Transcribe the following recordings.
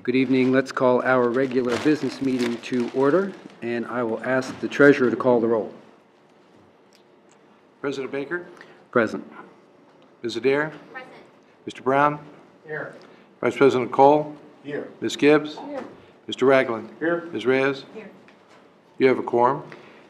Good evening. Let's call our regular business meeting to order, and I will ask the treasurer to call the roll. President Baker, Present. Ms. Adair, Present. Mr. Brown, Here. Vice President Cole, Here. Ms. Gibbs, Mr. Ragland, Here. Ms. Reyes. Here. You have a quorum.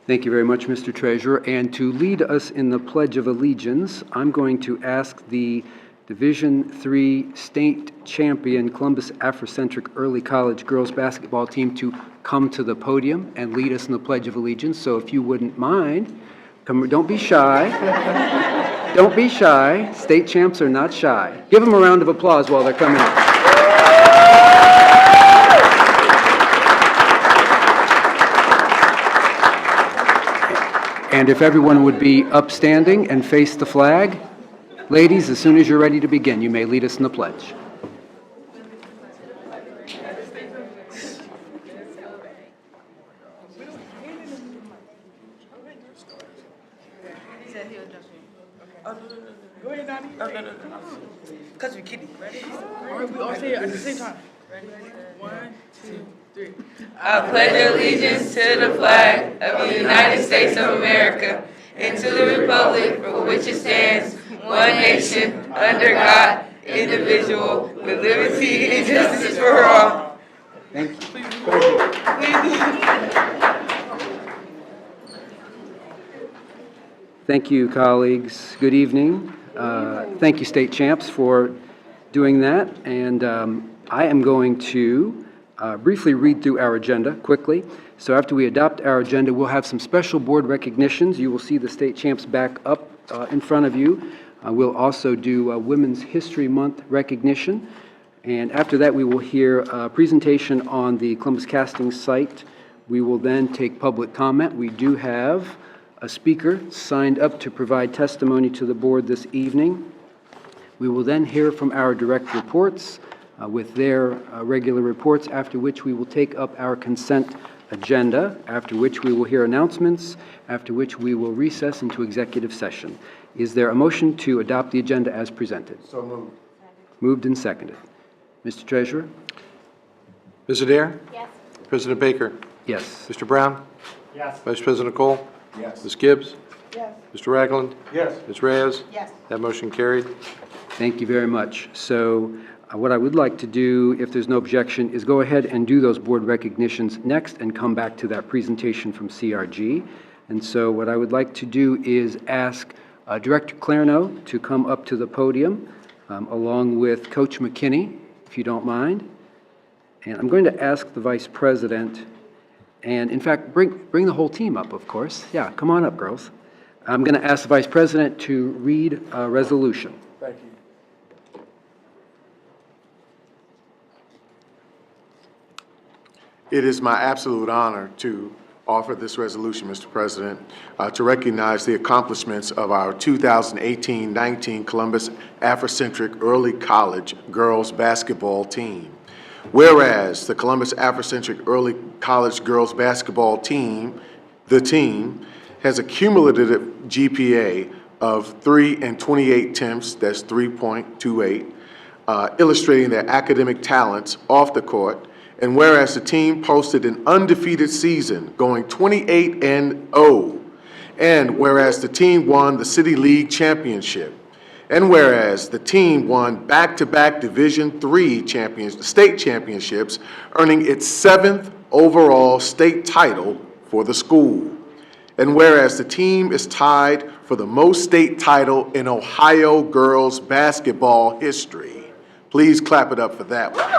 Thank you very much, Mr. Treasurer. And to lead us in the Pledge of Allegiance, I'm going to ask the Division III state champion Columbus Afrocentric Early College girls basketball team to come to the podium and lead us in the Pledge of Allegiance. So if you wouldn't mind, come, don't be shy. Don't be shy. State champs are not shy. Give them a round of applause while they're coming up. And if everyone would be upstanding and face the flag. Ladies, as soon as you're ready to begin, you may lead us in the pledge. Go ahead, Donnie. No. Because we kidding. Ready? All right, we all say it at the same time. Ready? 1, 2, 3. I pledge allegiance to the flag of the United States of America and to the republic for which it stands, one nation, under God, indivisible, with liberty and justice for all. Thank you. Thank you, colleagues. Good evening. Thank you, state champs, for doing that. And I am going to briefly read through our agenda quickly. So after we adopt our agenda, we'll have some special board recognitions. You will see the state champs back up in front of you. We'll also do Women's History Month recognition. And after that, we will hear a presentation on the Columbus Casting site. We will then take public comment. We do have a speaker signed up to provide testimony to the board this evening. We will then hear from our direct reports with their regular reports, after which we will take up our consent agenda, after which we will hear announcements, after which we will recess into executive session. Is there a motion to adopt the agenda as presented? So moved. Moved and seconded. Mr. Treasurer? Ms. Adair, Yes. President Baker, Yes. Mr. Brown, Yes. Vice President Cole, Yes. Ms. Gibbs, Yes. Mr. Ragland, Yes. Ms. Reyes. Yes. That motion carried. Thank you very much. So what I would like to do, if there's no objection, is go ahead and do those board recognitions next and come back to that presentation from CRG. And so what I would like to do is ask Director Clarno to come up to the podium along with Coach McKinney, if you don't mind. And I'm going to ask the Vice President, and in fact, bring the whole team up, of course. Yeah, come on up, girls. I'm going to ask the Vice President to read a resolution. Thank you. It is my absolute honor to offer this resolution, Mr. President, to recognize the accomplishments of our 2018-19 Columbus Afrocentric Early College girls basketball team. Whereas the Columbus Afrocentric Early College girls basketball team, the team, has a cumulative GPA of 3 and 28 tenths, that's 3.28, illustrating their academic talents off the court. And whereas the team posted an undefeated season, going 28-0, and whereas the team won the City League Championship, and whereas the team won back-to-back Division III state championships, earning its 7th overall state title for the school. And whereas the team is tied for the most state title in Ohio girls basketball history. Please clap it up for that one.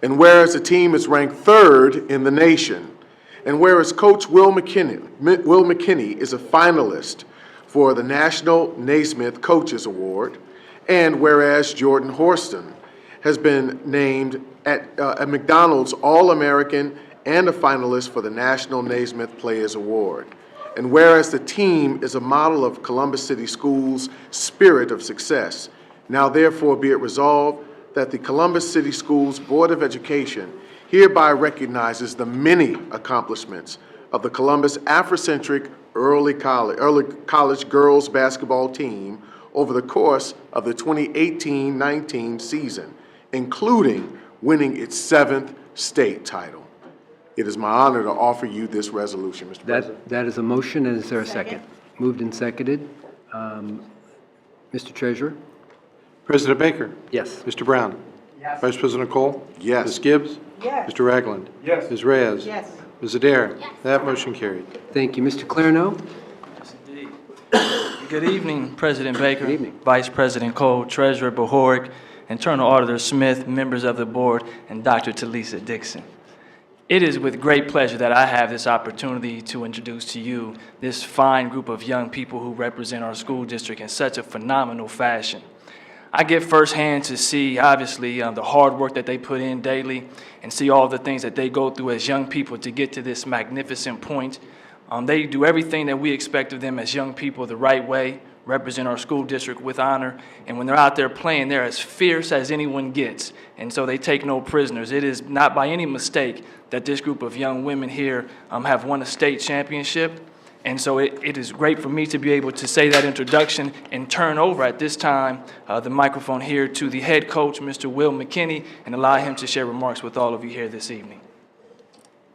And whereas the team is ranked 3rd in the nation, and whereas Coach Will McKinney is a finalist for the National Naismith Coaches Award, and whereas Jordan Horston has been named at a McDonald's All-American and a finalist for the National Naismith Players Award. And whereas the team is a model of Columbus City Schools' spirit of success, now therefore be it resolved that the Columbus City Schools Board of Education hereby recognizes the many accomplishments of the Columbus Afrocentric Early College Girls Basketball Team over the course of the 2018-19 season, including winning its 7th state title. It is my honor to offer you this resolution, Mr. President. That is a motion, and is there a second? Moved and seconded. Mr. Treasurer? President Baker. Yes. Mr. Brown. Yes. Vice President Cole. Yes. Ms. Gibbs. Yes. Mr. Ragland. Yes. Ms. Reyes. Yes. Ms. Adair. That motion carried. Thank you. Mr. Clarno? Yes, indeed. Good evening, President Baker. Good evening. Vice President Cole, Treasurer Bohoric, Internal Auditor Smith, members of the board, and Dr. Talisa Dixon. It is with great pleasure that I have this opportunity to introduce to you this fine group of young people who represent our school district in such a phenomenal fashion. I get firsthand to see, obviously, the hard work that they put in daily and see all the things that they go through as young people to get to this magnificent point. They do everything that we expect of them as young people the right way, represent our school district with honor, and when they're out there playing, they're as fierce as anyone gets, and so they take no prisoners. It is not by any mistake that this group of young women here have won a state championship, and so it is great for me to be able to say that introduction and turn over at this time the microphone here to the head coach, Mr. Will McKinney, and allow him to share remarks with all of you here this evening.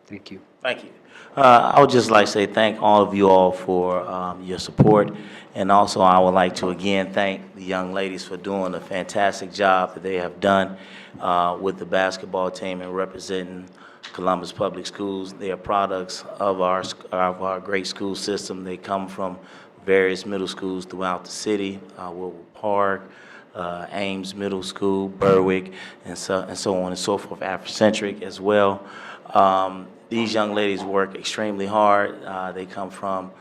Thank you. Thank you. I would just like to say thank all of you all for your support, and also I would like to again thank the young ladies for doing a fantastic job that they have done with the basketball team and representing Columbus Public Schools. They are products of our great school system. They come from various middle schools throughout the city, Wilbur Park, Ames Middle School, Berwick, and so on and so forth, Afrocentric as well. These young ladies work extremely hard. They come from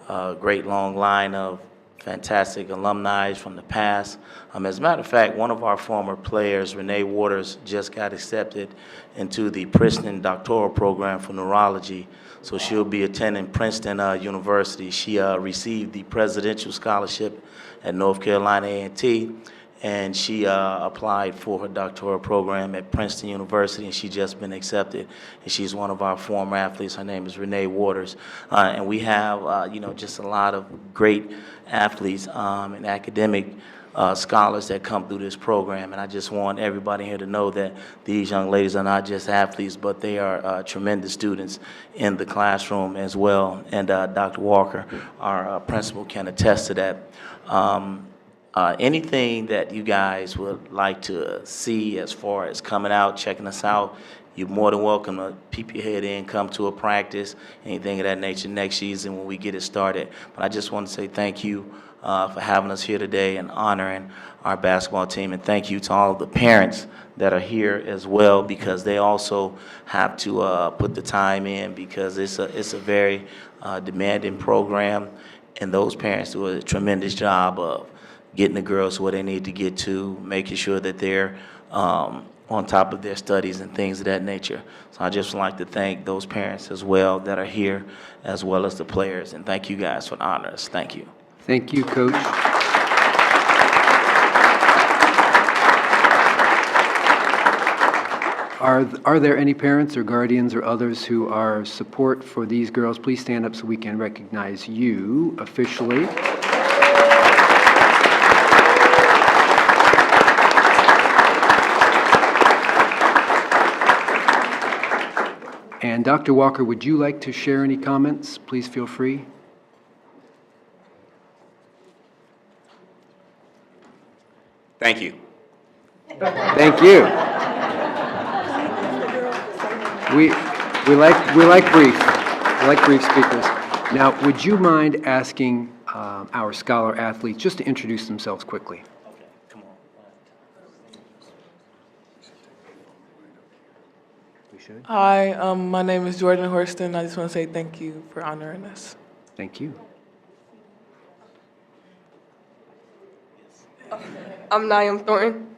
a great long line of fantastic alumni from the past. As a matter of fact, one of our former players, Renee Waters, just got accepted into the Princeton doctoral program for neurology. So she'll be attending Princeton University. She received the presidential scholarship at North Carolina A&T. And she applied for her doctoral program at Princeton University, and she's just been accepted. And she's one of our former athletes. Her name is Renee Waters. And we have, just a lot of great athletes and academic scholars that come through this program. And I just want everybody here to know that these young ladies are not just athletes, but they are tremendous students in the classroom as well. And Dr. Walker, our principal, can attest to that. Anything that you guys would like to see as far as coming out, checking us out, you're more than welcome to peep your head in, come to a practice, anything of that nature next season when we get it started. But I just want to say thank you for having us here today and honoring our basketball team. And thank you to all of the parents that are here as well, because they also have to put the time in, because it's a very demanding program. And those parents do a tremendous job of getting the girls where they need to get to, making sure that they're on top of their studies and things of that nature. So I just would like to thank those parents as well that are here, as well as the players. And thank you guys for honoring us. Thank you. Thank you, Coach. Are there any parents or guardians or others who are support for these girls? Please stand up so we can recognize you officially. And Dr. Walker, would you like to share any comments? Please feel free. Thank you. Thank you. We like brief speakers. Now, would you mind asking our scholar athletes just to introduce themselves quickly? Hi, my name is Jordan Horston. I just want to say thank you for honoring us. Thank you. I'm Niam Thornton.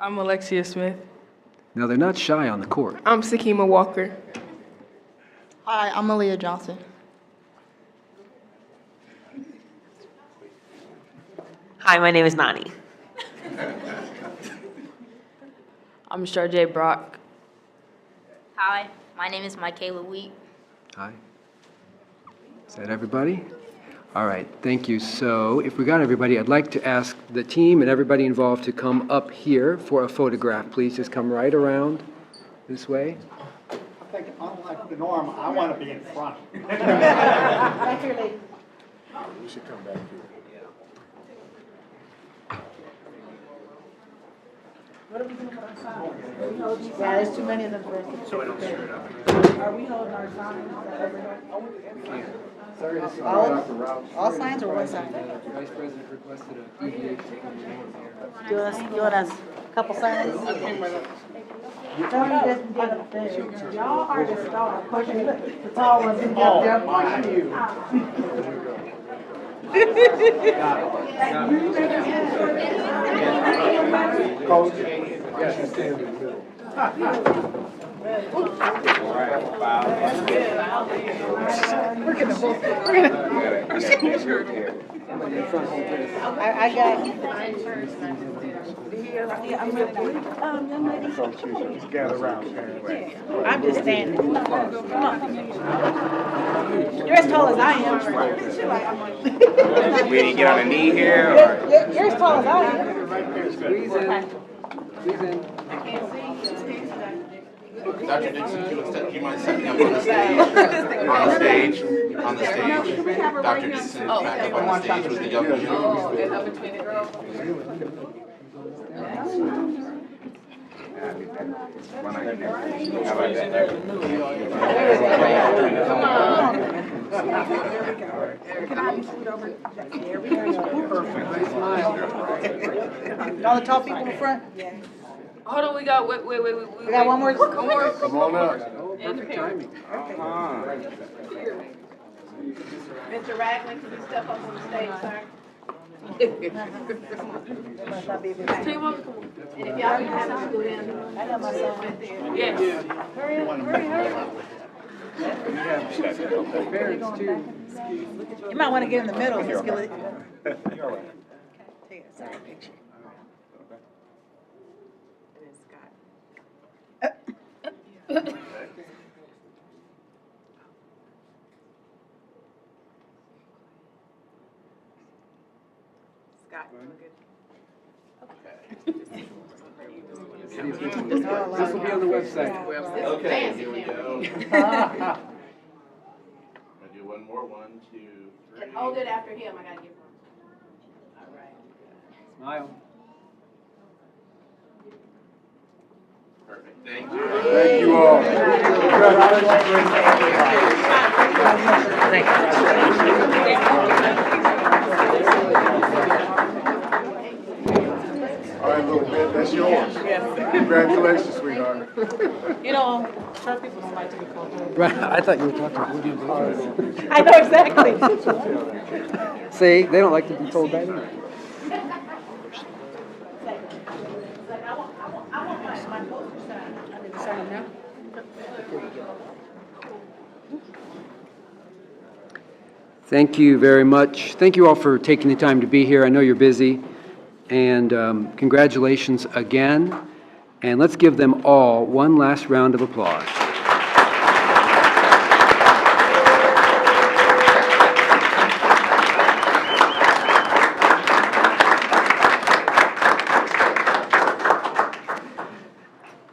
I'm Alexia Smith. Now, they're not shy on the court. I'm Sakima Walker. Hi, I'm Aaliyah Johnson. Hi, my name is Nani. I'm Sharjay Brock. Hi, My name is Michaela Wheat. Hi. Is that everybody? All right, thank you. So if we got everybody, I'd like to ask the team and everybody involved to come up here for a photograph. Please just come right around this way. I think, unlike the norm, I want to be in front. Back here, lady. We should come back here. Yeah, there's too many of them for us to. Are we holding our signs? Sorry to see All signs or one sign? Vice President requested a deviation from the norm here. You want us a couple signs? Tony doesn't get up there. Y'all are the star. Pushing the tall ones and get there. Pushing you. Coach, yes, you stand in the middle. I got you. Just gather around. I'm just standing. Come on. You're as tall as I am. We need to get on a knee here, or? You're as tall as I am. Squeeze in. Squeeze in. Dr. Dixon, do you mind stepping up on the stage? On the stage. On the stage. Dr. Dixon, back up on the stage with the young women. Up between the girls. All the tall people in front? Hold on, we got, wait. We got one more? One more. Come on up. Perfect timing. Mr. Ragland, can you step up on the stage, sir? Team up, come on. And if y'all can have us go down. I got my son. Yes. Hurry up. Parents too. You might want to get in the middle, Miss Gillette. Take a side picture. This will be on the website. Okay, here we go. I'm gonna do one more. 1, 2, 3. And hold it after him, I gotta give him. All right. Smile. Perfect, thank you. Thank you all. All right, little bit, that's yours. Congratulations, sweetheart. You know, short people don't like to be called. Right, I thought you were talking about. I know exactly. See, they don't like to be told that either. Thank you very much. Thank you all for taking the time to be here. I know you're busy. And congratulations again. And let's give them all one last round of applause.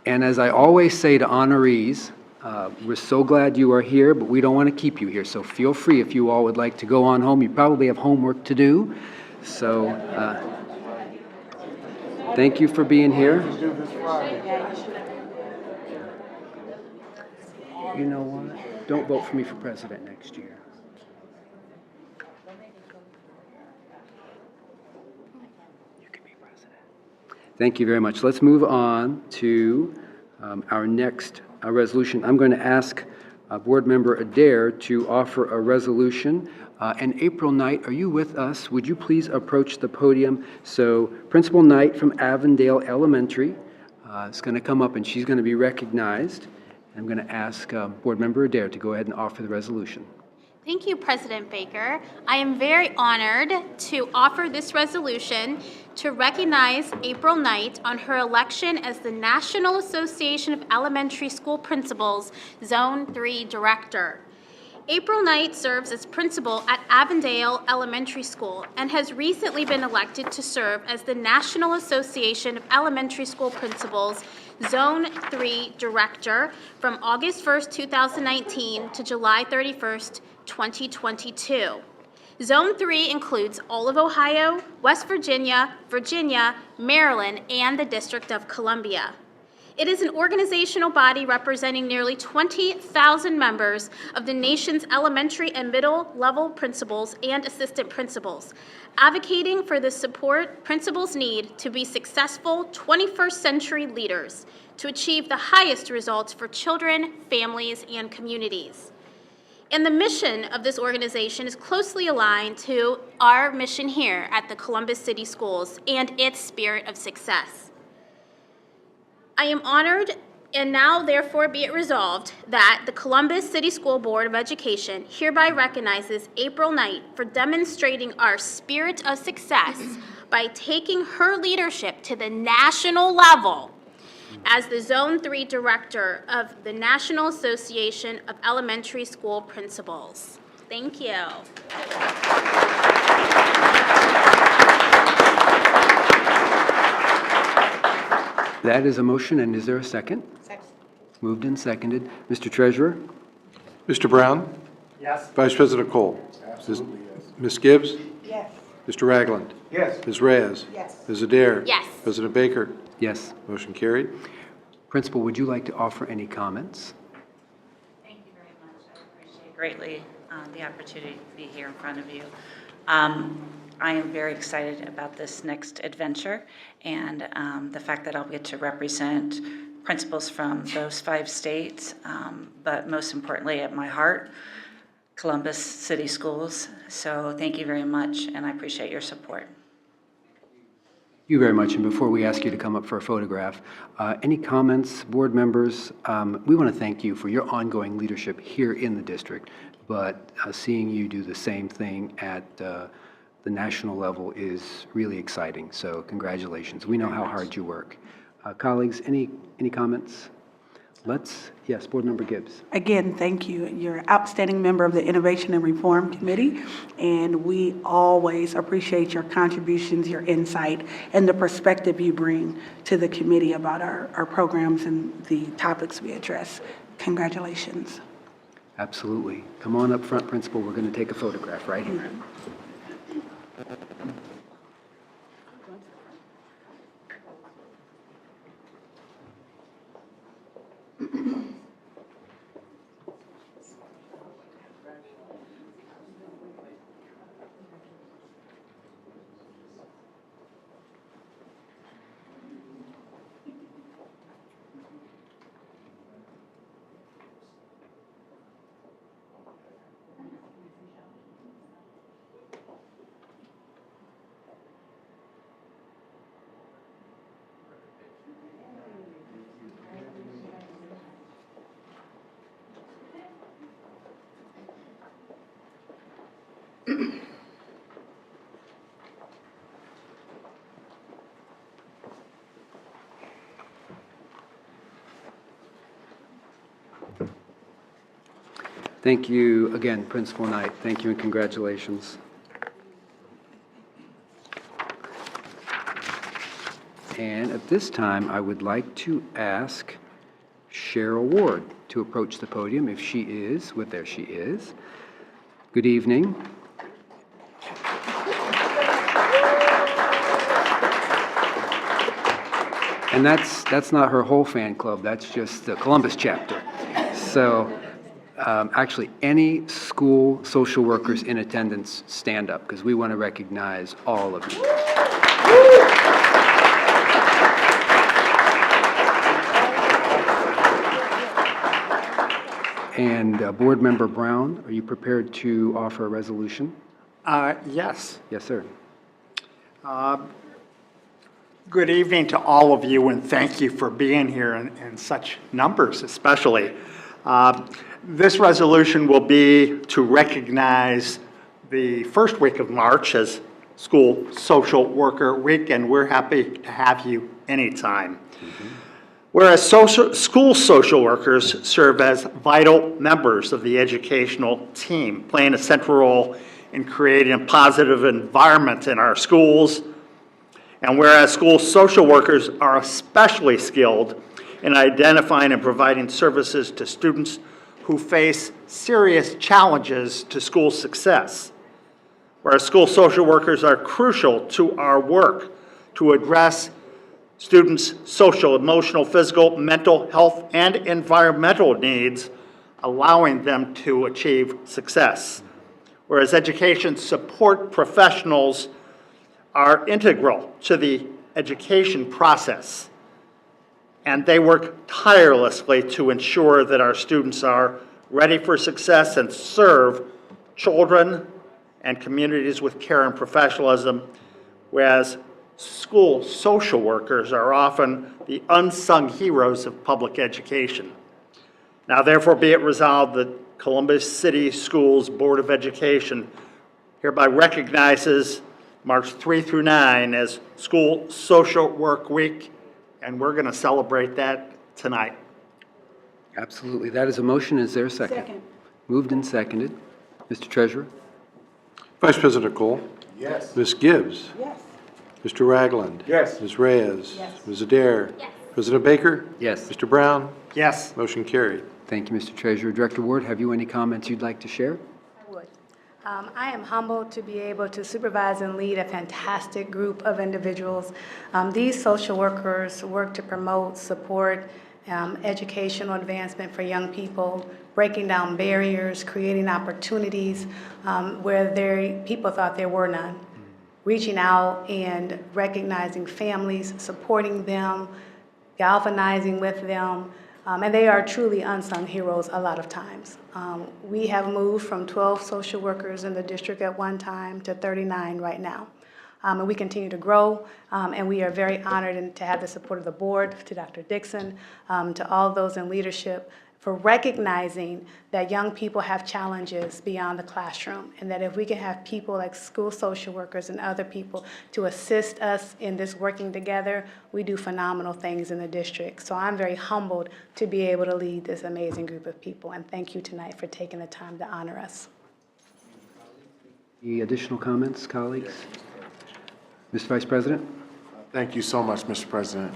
And as I always say to honorees, we're so glad you are here, but we don't want to keep you here. So feel free if you all would like to go on home. You probably have homework to do. So thank you for being here. You know what? Don't vote for me for president next year. You can be president. Thank you very much. Let's move on to our next resolution. I'm going to ask Board Member Adair to offer a resolution. And April Knight, are you with us? Would you please approach the podium? So Principal Knight from Avondale Elementary is going to come up and she's going to be recognized. I'm going to ask Board Member Adair to go ahead and offer the resolution. Thank you, President Baker. I am very honored to offer this resolution to recognize April Knight on her election as the National Association of Elementary School Principals Zone 3 Director. April Knight serves as principal at Avondale Elementary School and has recently been elected to serve as the National Association of Elementary School Principals Zone 3 Director from August 1st, 2019 to July 31st, 2022. Zone 3 includes all of Ohio, West Virginia, Virginia, Maryland, and the District of Columbia. It is an organizational body representing nearly 20,000 members of the nation's elementary and middle level principals and assistant principals, advocating for the support principals need to be successful 21st century leaders to achieve the highest results for children, families, and communities. And the mission of this organization is closely aligned to our mission here at the Columbus City Schools and its spirit of success. I am honored, and now therefore be it resolved, that the Columbus City School Board of Education hereby recognizes April Knight for demonstrating our spirit of success by taking her leadership to the national level as the Zone 3 Director of the National Association of Elementary School Principals. Thank you. That is a motion, and is there a second? Second. Moved and seconded. Mr. Treasurer? Mr. Brown? Yes. Vice President Cole? Absolutely, yes. Ms. Gibbs? Yes. Mr. Ragland? Yes. Ms. Reyes? Yes. Ms. Adair? Yes. President Baker? Yes. Motion carried. Principal, would you like to offer any comments? Thank you very much. I appreciate greatly the opportunity to be here in front of you. I am very excited about this next adventure and the fact that I'll get to represent principals from those 5 states, but most importantly at my heart, Columbus City Schools. So thank you very much, and I appreciate your support. Thank you very much, and before we ask you to come up for a photograph, any comments, board members? We want to thank you for your ongoing leadership here in the district, but seeing you do the same thing at the national level is really exciting, so congratulations. We know how hard you work. Colleagues, any comments? Yes, Board Member Gibbs. Again, thank you. You're an outstanding member of the Innovation and Reform Committee, and we always appreciate your contributions, your insight, and the perspective you bring to the committee about our programs and the topics we address. Congratulations. Absolutely. Come on up front, Principal. We're going to take a photograph right here. Thank you again, Principal Knight. Thank you and congratulations. And at this time, I would like to ask Cheryl Ward to approach the podium if she is. There she is. Good evening. And that's not her whole fan club. That's just the Columbus chapter. So actually, any school social workers in attendance, stand up, because we want to recognize all of you. And Board Member Brown, are you prepared to offer a resolution? Yes. Yes, sir. Good evening to all of you, and thank you for being here in such numbers, especially. This resolution will be to recognize the first week of March as School Social Worker Week, and we're happy to have you anytime. Whereas school social workers serve as vital members of the educational team, playing a central role in creating a positive environment in our schools. And whereas school social workers are especially skilled in identifying and providing services to students who face serious challenges to school success. Whereas school social workers are crucial to our work to address students' social, emotional, physical, mental health, and environmental needs, allowing them to achieve success. Whereas education support professionals are integral to the education process, and they work tirelessly to ensure that our students are ready for success and serve children and communities with care and professionalism, whereas school social workers are often the unsung heroes of public education. Now, therefore, be it resolved that Columbus City Schools Board of Education hereby recognizes March 3 through 9 as School Social Work Week, and we're going to celebrate that tonight. Absolutely. That is a motion. Is there a second? Second. Moved and seconded. Mr. Treasurer? Vice President Cole? Yes. Ms. Gibbs? Yes. Mr. Ragland? Yes. Ms. Reyes? Yes. Ms. Adair? Yes. President Baker? Yes. Mr. Brown? Yes. Motion carried. Thank you, Mr. Treasurer. Director Ward, have you any comments you'd like to share? I would. I am humbled to be able to supervise and lead a fantastic group of individuals. These social workers work to promote, support, educational advancement for young people, breaking down barriers, creating opportunities where people thought there were none, reaching out and recognizing families, supporting them, galvanizing with them, and they are truly unsung heroes a lot of times. We have moved from 12 social workers in the district at one time to 39 right now. And we continue to grow, and we are very honored to have the support of the board, to Dr. Dixon, to all those in leadership, for recognizing that young people have challenges beyond the classroom, and that if we can have people like school social workers and other people to assist us in this working together, we do phenomenal things in the district. So I'm very humbled to be able to lead this amazing group of people, and thank you tonight for taking the time to honor us. Any additional comments, colleagues? Mr. Vice President? Thank you so much, Mr. President.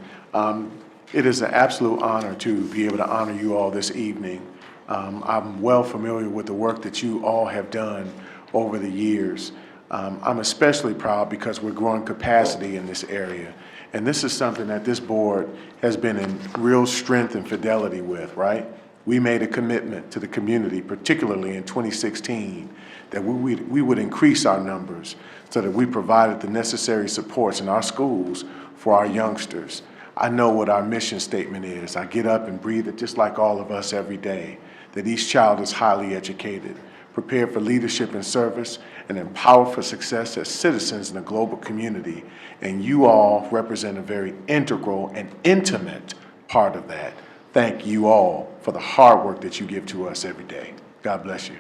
It is an absolute honor to be able to honor you all this evening. I'm well familiar with the work that you all have done over the years. I'm especially proud because we're growing capacity in this area. And this is something that this board has been in real strength and fidelity with, right? We made a commitment to the community, particularly in 2016, that we would increase our numbers so that we provided the necessary supports in our schools for our youngsters. I know what our mission statement is. I get up and breathe it just like all of us every day, that each child is highly educated, prepared for leadership and service, and empowered for success as citizens in a global community. And you all represent a very integral and intimate part of that. Thank you all for the hard work that you give to us every day. God bless you.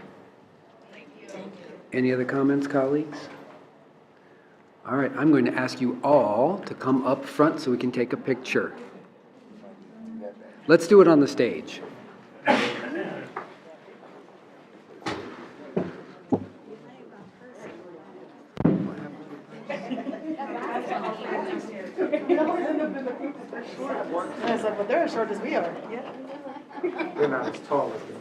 Any other comments, colleagues? All right, I'm going to ask you all to come up front so we can take a picture. Let's do it on the stage. I was like, well, they're as short as we are. Yeah. They're not as tall as the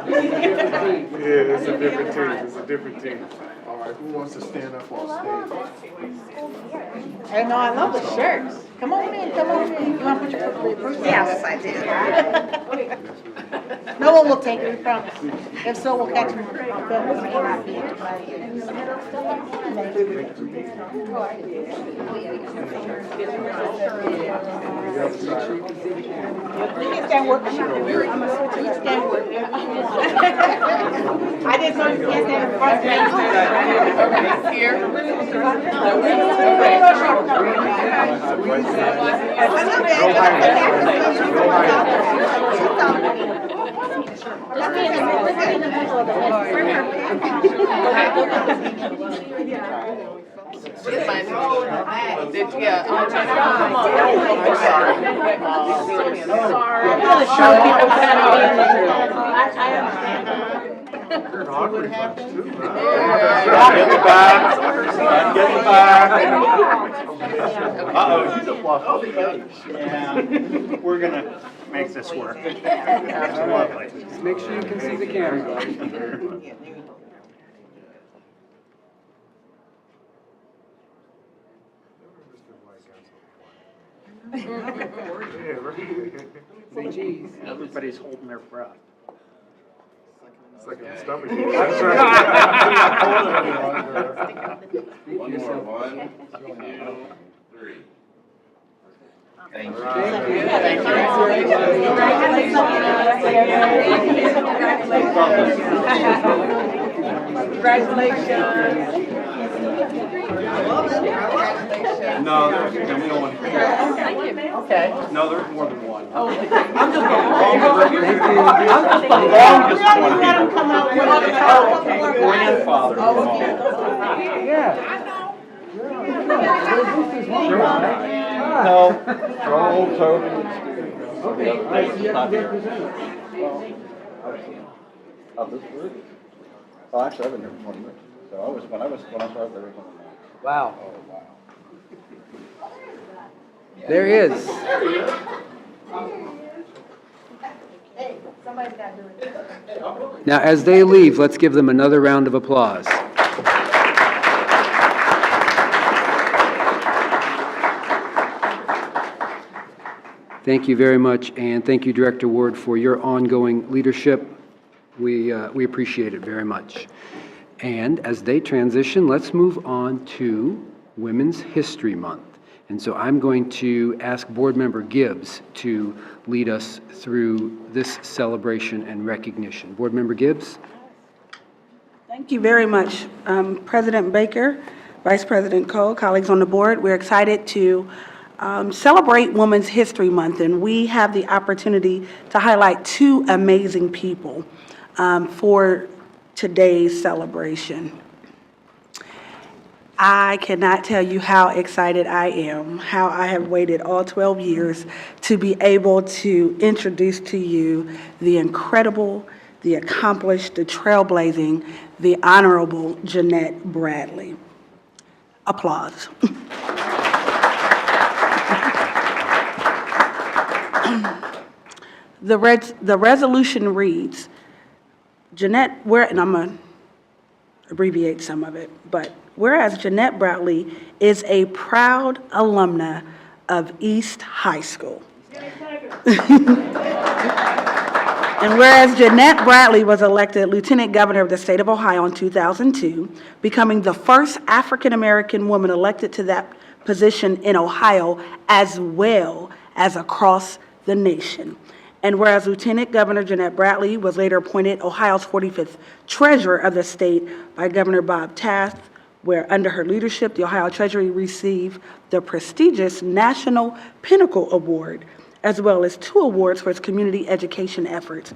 Yeah, it's a different team. It's a different team. All right, who wants to stand up on stage? I know, I love the shirts. Come on in, come on in. You want to put your foot? Yes, I do. No one will take it, we promise. If so, we'll catch them on film. It may not be You can stand work. You can work. I didn't Uh-oh, she's a fluff. Yeah, we're gonna make this work. Lovely. Just make sure you can see the camera. Say cheese. Everybody's holding their breath. One more, 1, 2, 3. Thank you. No, we don't want to. Okay. No, there's more than one. I'm just the grandfather. No. Joel, Toby, Of this group? Oh, actually, I've been here for 20 years. So when I started, there was only 9. Wow. Oh, wow. There he is. Hey, somebody's got to do it. Now, as they leave, let's give them another round of applause. Thank you very much, and thank you, Director Ward, for your ongoing leadership. We appreciate it very much. And as they transition, let's move on to Women's History Month. And so I'm going to ask Board Member Gibbs to lead us through this celebration and recognition. Board Member Gibbs? Thank you very much, President Baker, Vice President Cole, colleagues on the board. We're excited to celebrate Women's History Month, and we have the opportunity to highlight two amazing people for today's celebration. I cannot tell you how excited I am, how I have waited all 12 years to be able to introduce to you the incredible, the accomplished, the trailblazing, the Honorable Jeanette Bradley. Applause. The resolution reads, Jeanette, and I'm going to abbreviate some of it, but whereas Jeanette Bradley is a proud alumna of East High School. And whereas Jeanette Bradley was elected Lieutenant Governor of the state of Ohio in 2002, becoming the first African-American woman elected to that position in Ohio as well as across the nation. And whereas Lieutenant Governor Jeanette Bradley was later appointed Ohio's 45th Treasurer of the state by Governor Bob Taft, where under her leadership, the Ohio Treasury received the prestigious National Pinnacle Award, as well as 2 awards for its community education efforts.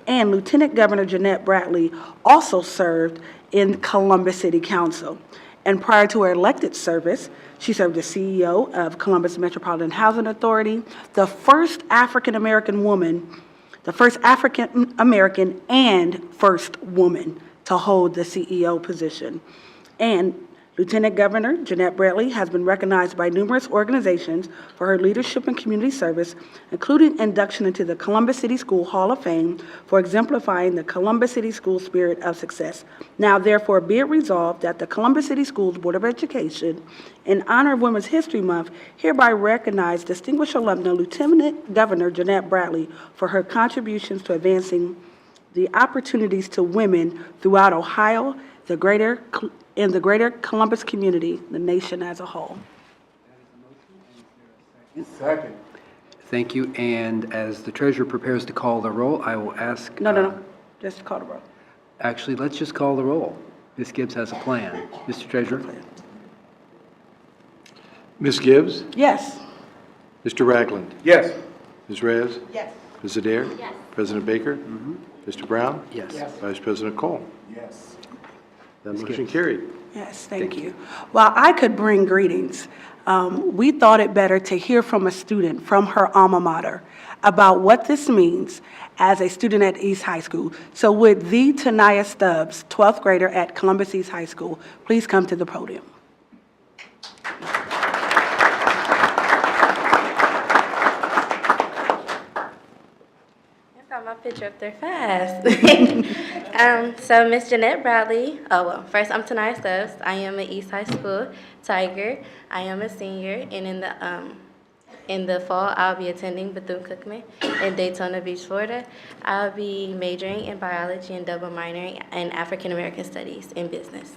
And Lieutenant Governor Jeanette Bradley also served in Columbus City Council. And prior to her elected service, she served as CEO of Columbus Metropolitan Housing Authority, the first African-American woman, the first African-American and first woman to hold the CEO position. And Lieutenant Governor Jeanette Bradley has been recognized by numerous organizations for her leadership and community service, including induction into the Columbus City School Hall of Fame for exemplifying the Columbus City School spirit of success. Now, therefore, be it resolved that the Columbus City Schools Board of Education, in honor of Women's History Month, hereby recognize distinguished alumna Lieutenant Governor Jeanette Bradley for her contributions to advancing the opportunities to women throughout Ohio, in the greater Columbus community, the nation as a whole. Second. Thank you. And as the treasurer prepares to call the roll, I will ask... No. Just call the roll. Actually, let's just call the roll. Ms. Gibbs has a plan. Mr. Treasurer? Ms. Gibbs? Yes. Mr. Ragland? Yes. Ms. Reyes? Yes. Ms. Adair? Yes. President Baker? Mr. Brown? Yes. Vice President Cole? Yes. That Ms. motion Gibbs. carried. Yes, thank you. While I could bring greetings, we thought it better to hear from a student from her alma mater about what this means as a student at East High School. So would the Tanaya Stubbs, 12th grader at Columbus East High School, please come to the podium? Got my picture up there fast. So Miss Jeanette Bradley, first I'm Tanaya Stubbs. I am an East High School Tiger. I am a senior, and in the fall I'll be attending Bethune-Cookman in Daytona Beach, Florida. I'll be majoring in biology and double minoring in African American Studies and business.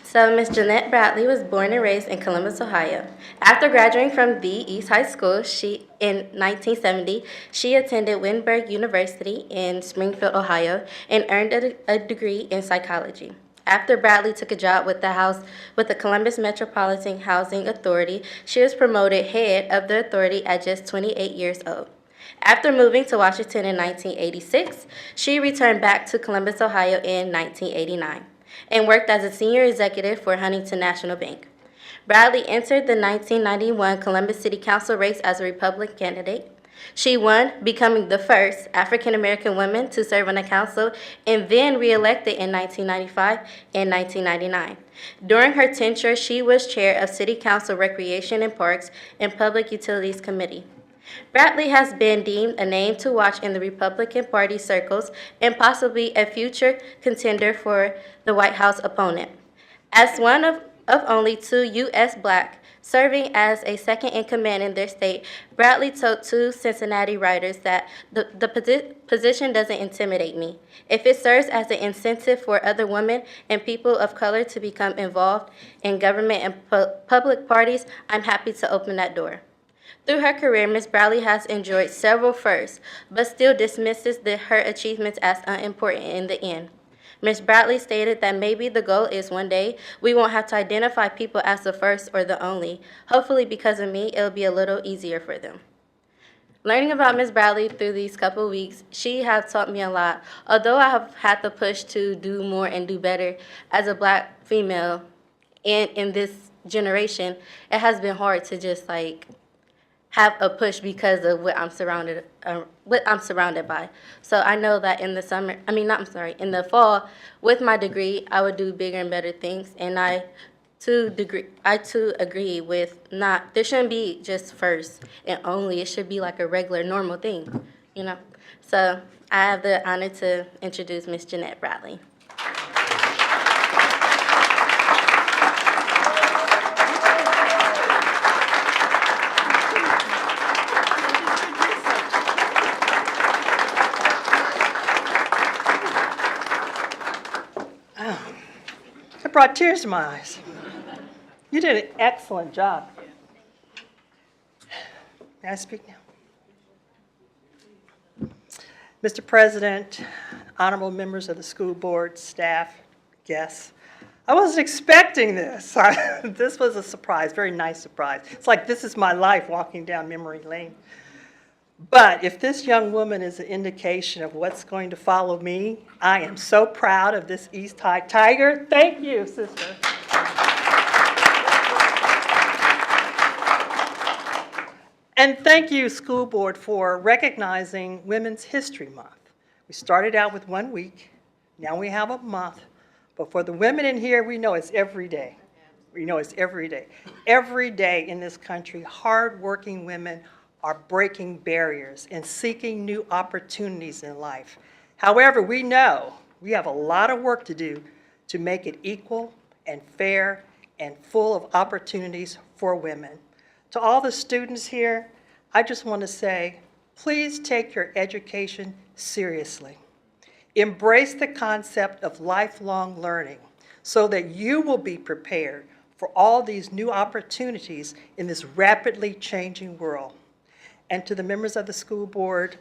So Miss Jeanette Bradley was born and raised in Columbus, Ohio. After graduating from the East High School in 1970, she attended Wittenberg University in Springfield, Ohio, and earned a degree in psychology. After Bradley took a job with the Columbus Metropolitan Housing Authority, she was promoted head of the authority at just 28 years old. After moving to Washington in 1986, she returned back to Columbus, Ohio in 1989. And worked as a senior executive for Huntington National Bank. Bradley entered the 1991 Columbus City Council race as a Republican candidate. She won, becoming the first African-American woman to serve on the council, and then re-elected in 1995 and 1999. During her tenure, she was chair of City Council Recreation and Parks and Public Utilities Committee. Bradley has been deemed a name to watch in the Republican Party circles and possibly a future contender for the White House opponent. As one of only 2 U.S. Black serving as a second in command in their state, Bradley told 2 Cincinnati writers that the position doesn't intimidate me. If it serves as an incentive for other women and people of color to become involved in government and public parties, I'm happy to open that door. Through her career, Ms. Bradley has enjoyed several firsts, but still dismisses her achievements as unimportant in the end. Ms. Bradley stated that maybe the goal is one day we won't have to identify people as the first or the only. Hopefully, because of me, it'll be a little easier for them. Learning about Ms. Bradley through these couple weeks, she has taught me a lot. Although I have had the push to do more and do better as a Black female in this generation, it has been hard to just have a push because of what I'm surrounded by. So I know that in the fall, with my degree, I would do bigger and better things. And I too agree with there shouldn't be just first and only. It should be like a regular, normal thing, you know. So I have the honor to introduce Miss Jeanette Bradley. It brought tears to my eyes. You did an excellent job. May I speak now? Mr. President, honorable members of the school board, staff, guests, I wasn't expecting this. This was a surprise, very nice surprise. It's like this is my life walking down memory lane. But if this young woman is an indication of what's going to follow me, I am so proud of this East High Tiger. Thank you, sister. And thank you, school board, for recognizing Women's History Month. We started out with 1 week, now we have a month. But for the women in here, we know it's every day. We know it's every day. Every day in this country, hardworking women are breaking barriers and seeking new opportunities in life. However, we know we have a lot of work to do to make it equal and fair and full of opportunities for women. To all the students here, I just want to say, please take your education seriously. Embrace the concept of lifelong learning so that you will be prepared for all these new opportunities in this rapidly changing world. And to the members of the school board,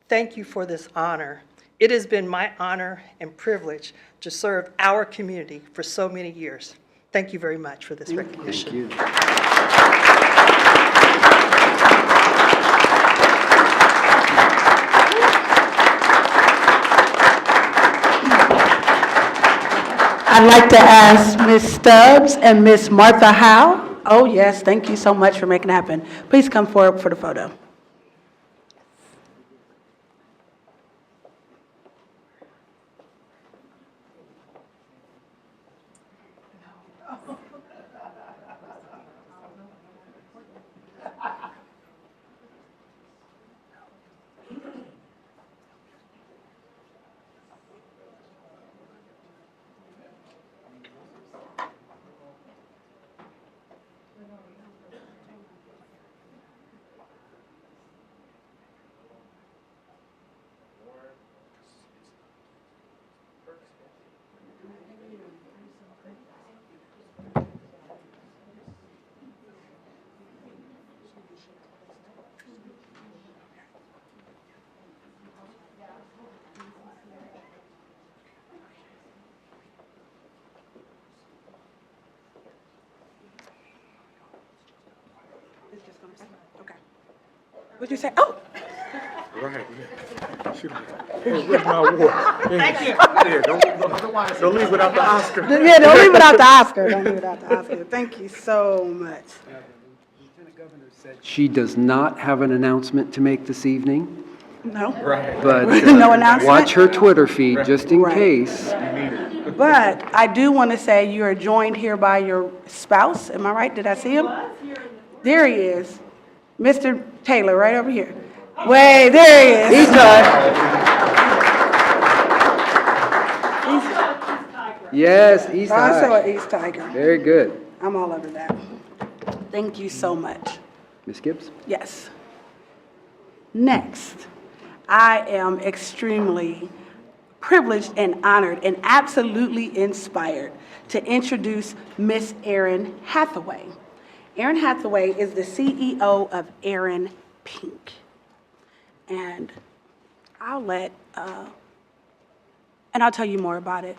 thank you for this honor. It has been my honor and privilege to serve our community for so many years. Thank you very much for this recognition. Thank you. I'd like to ask Ms. Stubbs and Ms. Martha Howe. Oh, yes, thank you so much for making it happen. Please come forward for the photo. Okay. What'd you say? Oh! Right. Where's my award? Thank you. Yeah, don't leave without the Oscar. Yeah, don't leave without the Oscar. Don't leave without the Oscar. Thank you so much. Lieutenant Governor said she does not have an announcement to make this evening, No. but No announcement? watch her Twitter feed just in Right. case. But I do want to say you are joined here by your spouse. Am I right? Did I see him? There he is. Mr. Taylor, right over here. Wait, there he is. He's done. Yes, East I saw High. an East Tiger. Very good. I'm all over that. Thank you so much. Ms. Gibbs? Yes. Next, I am extremely privileged and honored and absolutely inspired to introduce Miss Erin Hathaway. Erin Hathaway is the CEO of Erin Pink. And I'll tell you more about it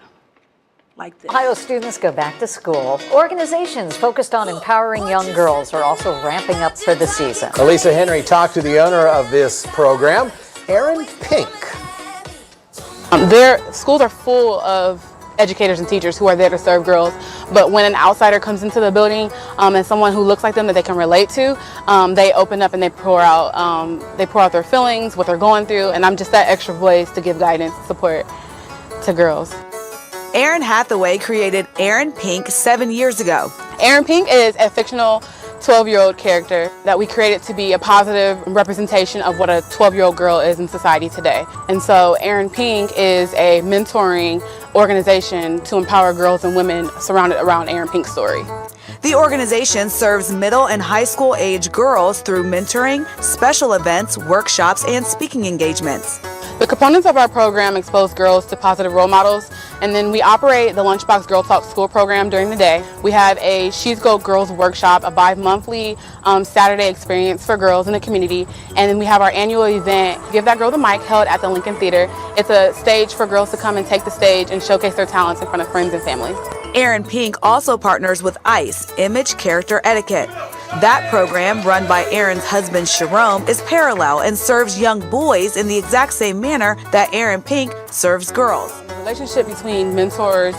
like this. Ohio students go back to school. Organizations focused on empowering young girls are also ramping up for the season. Elisa Henry talked to the owner of this program, Erin Pink. Their schools are full of educators and teachers who are there to serve girls, but when an outsider comes into the building and someone who looks like them that they can relate to, they open up and they pour out their feelings, what they're going through, and I'm just that extra voice to give guidance, support to girls. Erin Hathaway created Erin Pink 7 years ago. Erin Pink is a fictional 12-year-old character that we created to be a positive representation of what a 12-year-old girl is in society today. And so Erin Pink is a mentoring organization to empower girls and women surrounded around Erin Pink's story. The organization serves middle and high school age girls through mentoring, special events, workshops, and speaking engagements. The components of our program expose girls to positive role models, and then we operate the Lunchbox Girl Talk School program during the day. We have a She's Go Girls workshop, a bi-monthly Saturday experience for girls in the community, and then we have our annual event, Give That Girl the Mic, held at the Lincoln Theater. It's a stage for girls to come and take the stage and showcase their talents in front of friends and family. Erin Pink also partners with ICE, Image Character Etiquette. That program, run by Erin's husband Sharon, is parallel and serves young boys in the exact same manner that Erin Pink serves girls. The relationship between mentors,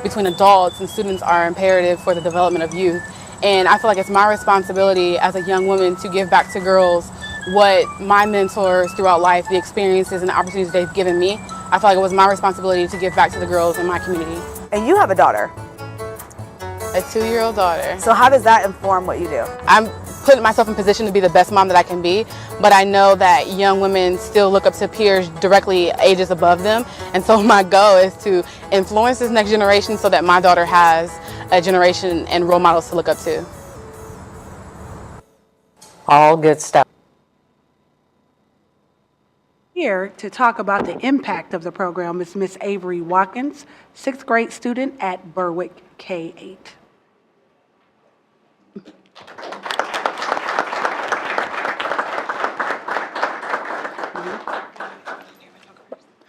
between adults and students are imperative for the development of youth. And I feel like it's my responsibility as a young woman to give back to girls what my mentors throughout life, the experiences and the opportunities they've given me. I feel like it was my responsibility to give back to the girls in my community. And you have a daughter. A 2-year-old daughter. So how does that inform what you do? I'm putting myself in position to be the best mom that I can be, but I know that young women still look up to peers directly ages above them. And so my goal is to influence this next generation so that my daughter has a generation and role models to look up to. All good stuff. Here to talk about the impact of the program is Miss Avery Watkins, 6th grade student at Berwick K-8.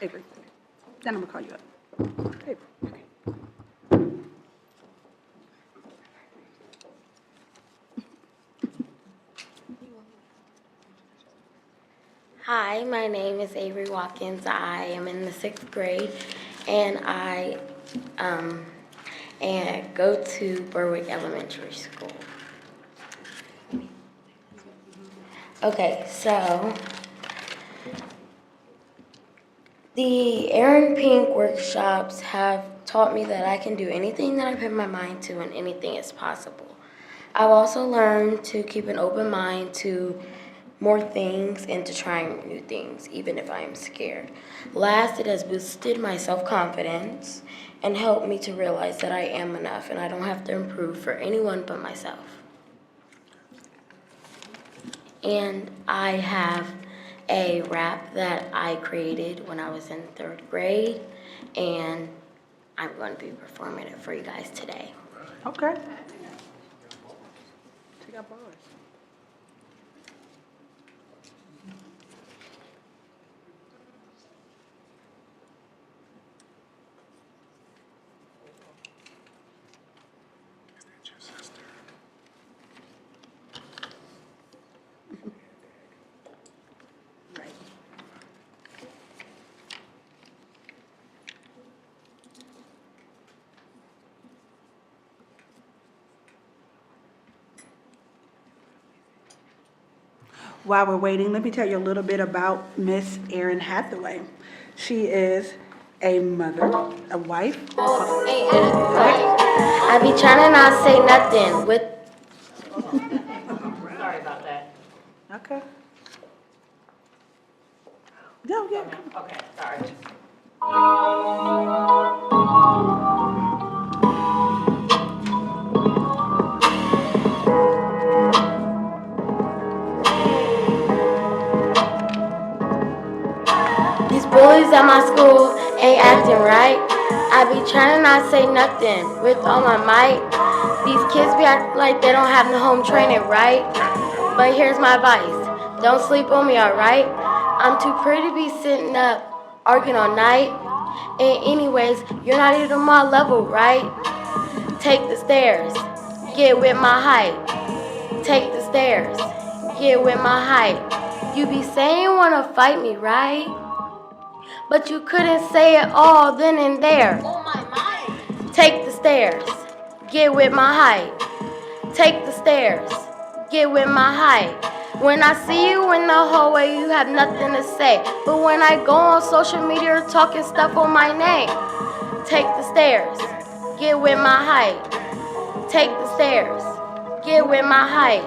Avery. Then I'm gonna call you up. Avery. Hi, my name is Avery Watkins. I am in the 6th grade, and I go to Berwick Elementary School. Okay, so the Aaron Pink workshops have taught me that I can do anything that I put my mind to, and anything is possible. I've also learned to keep an open mind to more things and to trying new things, even if I am scared. Last, it has boosted my self-confidence and helped me to realize that I am enough and I don't have to improve for anyone but myself. And I have a rap that I created when I was in 3rd grade, and I'm going to be performing it for you guys today. Okay. Take out bars. While we're waiting, let me tell you a little bit about Miss Erin Hathaway. She is a mother, a wife. I be trying to not say nothing with. Sorry about that. Okay. No, yeah. Okay, sorry. These bullies at my school ain't acting right. I be trying to not say nothing with all my might. These kids be acting like they don't have no home training, right? But here's my advice. Don't sleep on me, alright? I'm too pretty to be sitting up arguing all night. And anyways, you're not even on my level, right? Take the stairs, get with my height. Take the stairs, get with my height. You be saying you wanna fight me, right? But you couldn't say it all then and there. Take the stairs, get with my height. Take the stairs, get with my height. When I see you in the hallway, you have nothing to say. But when I go on social media talking stuff on my name, take the stairs, get with my height. Take the stairs, get with my height.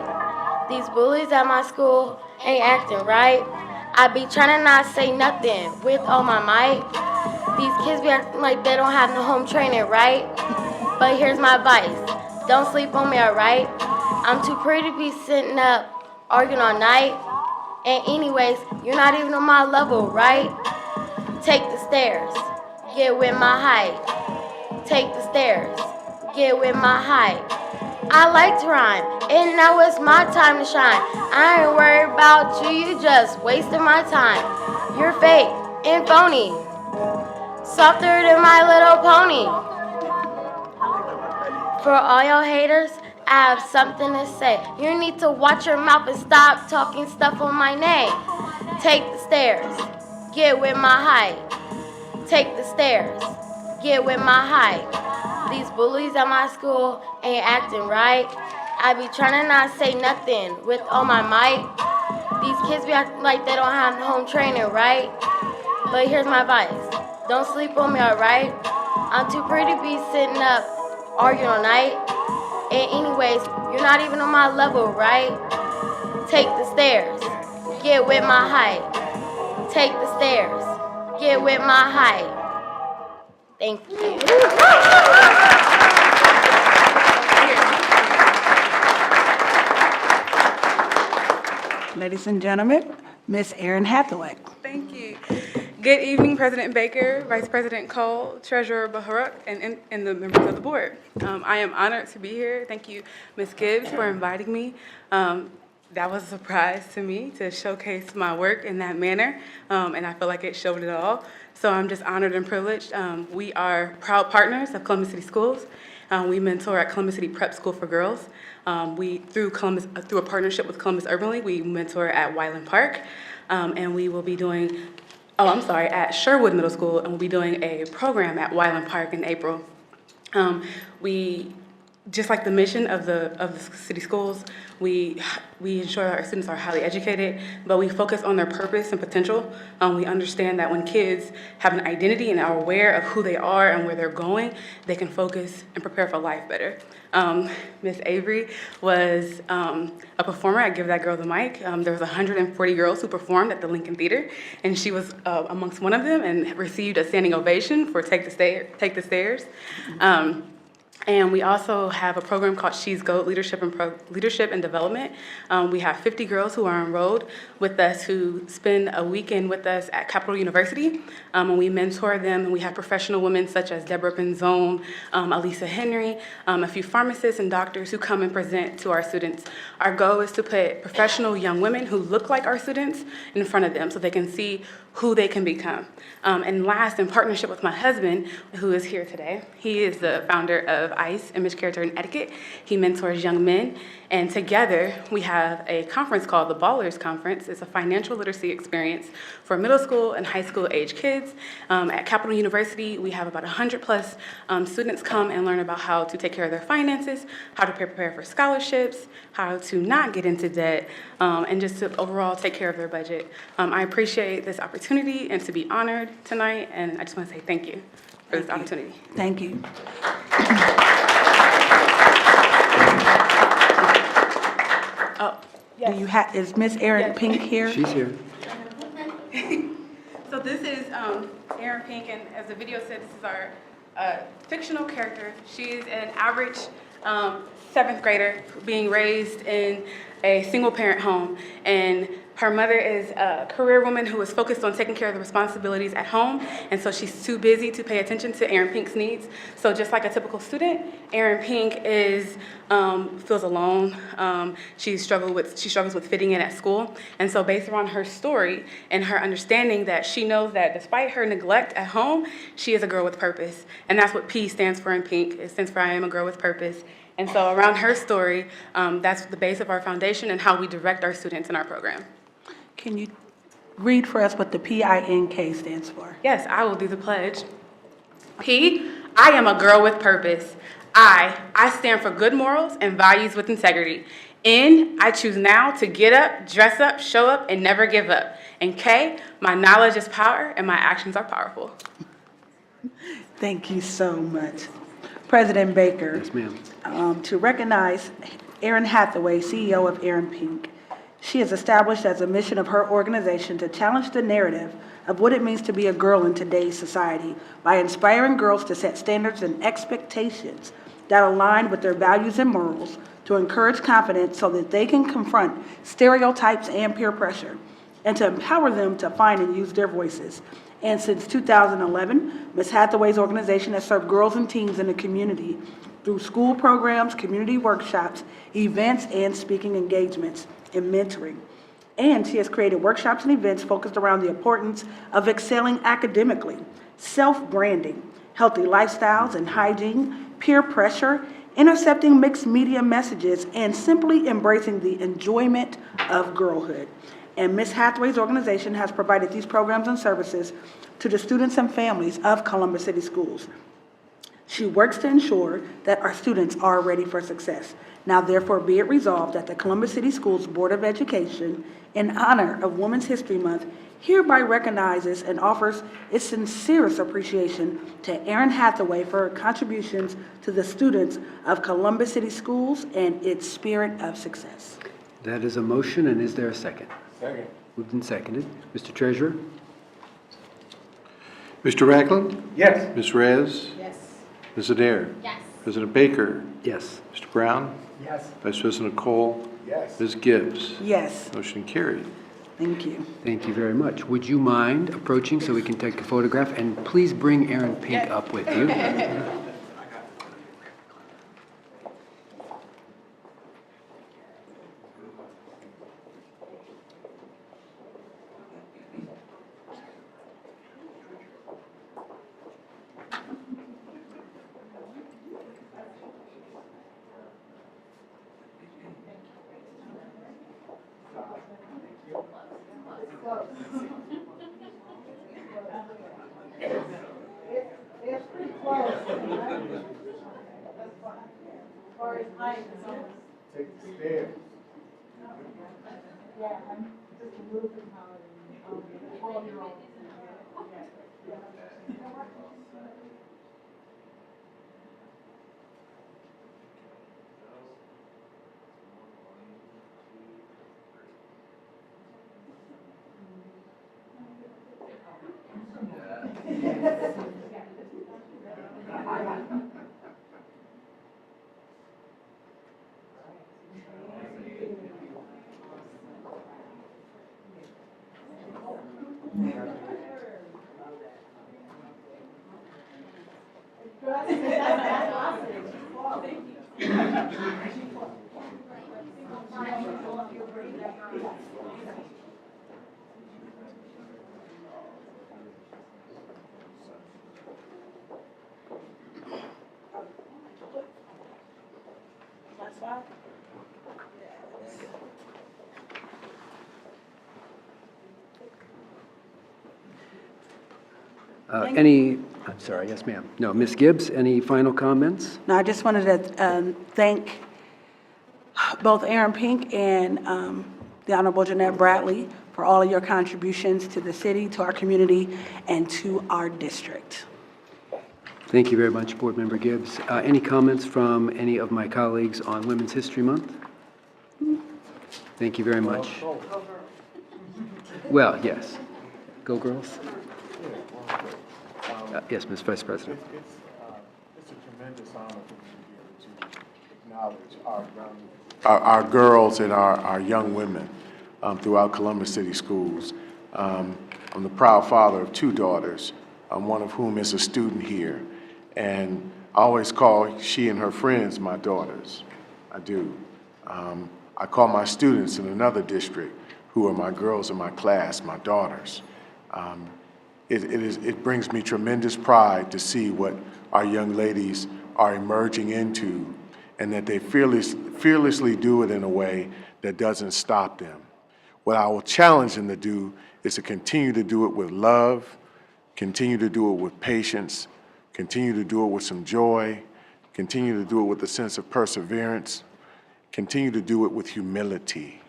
These bullies at my school ain't acting right. I be trying to not say nothing with all my might. These kids be acting like they don't have no home training, right? But here's my advice. Don't sleep on me, alright? I'm too pretty to be sitting up arguing all night. And anyways, you're not even on my level, right? Take the stairs, get with my height. Take the stairs, get with my height. I like to rhyme, and now it's my time to shine. I ain't worried about you, you just wasting my time. You're fake and phony, softer than My Little Pony. For all y'all haters, I have something to say. You need to watch your mouth and stop talking stuff on my name. Take the stairs, get with my height. Take the stairs, get with my height. These bullies at my school ain't acting right. I be trying to not say nothing with all my might. These kids be acting like they don't have home training, right? But here's my advice. Don't sleep on me, alright? I'm too pretty to be sitting up arguing all night. And anyways, you're not even on my level, right? Take the stairs, get with my height. Take the stairs, get with my height. Thank you. Ladies and gentlemen, Miss Erin Hathaway. Thank you. Good evening, President Baker, Vice President Cole, Treasurer Baharuk, and the members of the board. I am honored to be here. Thank you, Ms. Gibbs, for inviting me. that was a surprise to me to showcase my work in that manner, and I feel like it showed it all. So I'm just honored and privileged. We are proud partners of Columbus City Schools. We mentor at Columbus City Prep School for Girls. Through a partnership with Columbus Urban League, we mentor at Wyland Park, and we will be doing, at Sherwood Middle School, and we'll be doing a program at Wyland Park in April. Just like the mission of the city schools, we ensure that our students are highly educated, but we focus on their purpose and potential. We understand that when kids have an identity and are aware of who they are and where they're going, they can focus and prepare for life better. Miss Avery was a performer at Give That Girl the Mic. There was 140 girls who performed at the Lincoln Theater, and she was amongst one of them and received a standing ovation for Take the Stairs. And we also have a program called She's GOAT Leadership and Development. We have 50 girls who are enrolled with us who spend a weekend with us at Capital University. And we mentor them, and we have professional women such as Deborah Benzone, Alisa Henry, a few pharmacists and doctors who come and present to our students. Our goal is to put professional young women who look like our students in front of them so they can see who they can become. And last, in partnership with my husband, who is here today, he is the founder of ICE, Image, Character, and Etiquette. He mentors young men, and together we have a conference called the Ballers Conference. It's a financial literacy experience for middle school and high school age kids. At Capital University, we have about 100+ students come and learn about how to take care of their finances, how to prepare for scholarships, how to not get into debt, and just to overall take care of their budget. I appreciate this opportunity and to be honored tonight, and I just want to say thank you for this opportunity. Thank you. Yes. Is Miss Erin Pink here? She's here. So this is Erin Pink, and as the video said, this is our fictional character. She's an average 7th grader being raised in a single-parent home, and her mother is a career woman who is focused on taking care of the responsibilities at home, and so she's too busy to pay attention to Erin Pink's needs. So just like a typical student, Erin Pink feels alone. She struggles with fitting in at school, and so based on her story and her understanding that she knows that despite her neglect at home, she is a girl with purpose, and that's what P stands for in Pink. It stands for I am a girl with purpose. And so around her story, that's the base of our foundation and how we direct our students in our program. Can you read for us what the PINK stands for? Yes, I will do the pledge. P, I am a girl with purpose. I stand for good morals and values with integrity. N, I choose now to get up, dress up, show up, and never give up. And K, my knowledge is power and my actions are powerful. Thank you so much. President Baker. Yes, ma'am. To recognize Erin Hathaway, CEO of Erin Pink. She has established as a mission of her organization to challenge the narrative of what it means to be a girl in today's society by inspiring girls to set standards and expectations that align with their values and morals, to encourage confidence so that they can confront stereotypes and peer pressure, and to empower them to find and use their voices. And since 2011, Ms. Hathaway's organization has served girls and teens in the community through school programs, community workshops, events, and speaking engagements and mentoring. And she has created workshops and events focused around the importance of excelling academically, self-branding, healthy lifestyles and hygiene, peer pressure, intercepting mixed media messages, and simply embracing the enjoyment of girlhood. And Ms. Hathaway's organization has provided these programs and services to the students and families of Columbus City Schools. She works to ensure that our students are ready for success. Now, therefore, be it resolved that the Columbus City Schools Board of Education, in honor of Women's History Month, hereby recognizes and offers its sincerest appreciation to Erin Hathaway for her contributions to the students of Columbus City Schools and its spirit of success. That is a motion, and is there a second? Second. Moved and seconded. Mr. Treasurer? Mr. Ragland? Yes. Ms. Reyes? Yes. Ms. Adair? Yes. President Baker? Yes. Mr. Brown? Yes. Vice President Cole? Yes. Ms. Gibbs? Yes. Motion carried. Thank you. Thank you very much. Would you mind approaching so we can take a photograph? And please bring Erin Pink up with you. It's pretty close. Or is mine? Take the stairs. Yeah, I'm just a little bit taller than 12-year-old. I'm sorry, yes, ma'am. No, Ms. Gibbs, any final comments? No, I just wanted to thank both Aaron Pink and the Honorable Jeanette Bradley for all of your contributions to the city, to our community, and to our district. Thank you very much, Board Member Gibbs. Any comments from any of my colleagues on Women's History Month? Thank you very much. Well, yes. Go girls. Yes, Ms. Vice President. It's a tremendous honor for me to acknowledge our girls and our young women throughout Columbus City Schools. I'm the proud father of 2 daughters, one of whom is a student here. And I always call she and her friends my daughters. I do. I call my students in another district, who are my girls in my class, my daughters. It brings me tremendous pride to see what our young ladies are emerging into, and that they fearlessly do it in a way that doesn't stop them. What I will challenge them to do is to continue to do it with love, continue to do it with patience, continue to do it with some joy, continue to do it with a sense of perseverance, continue to do it with humility.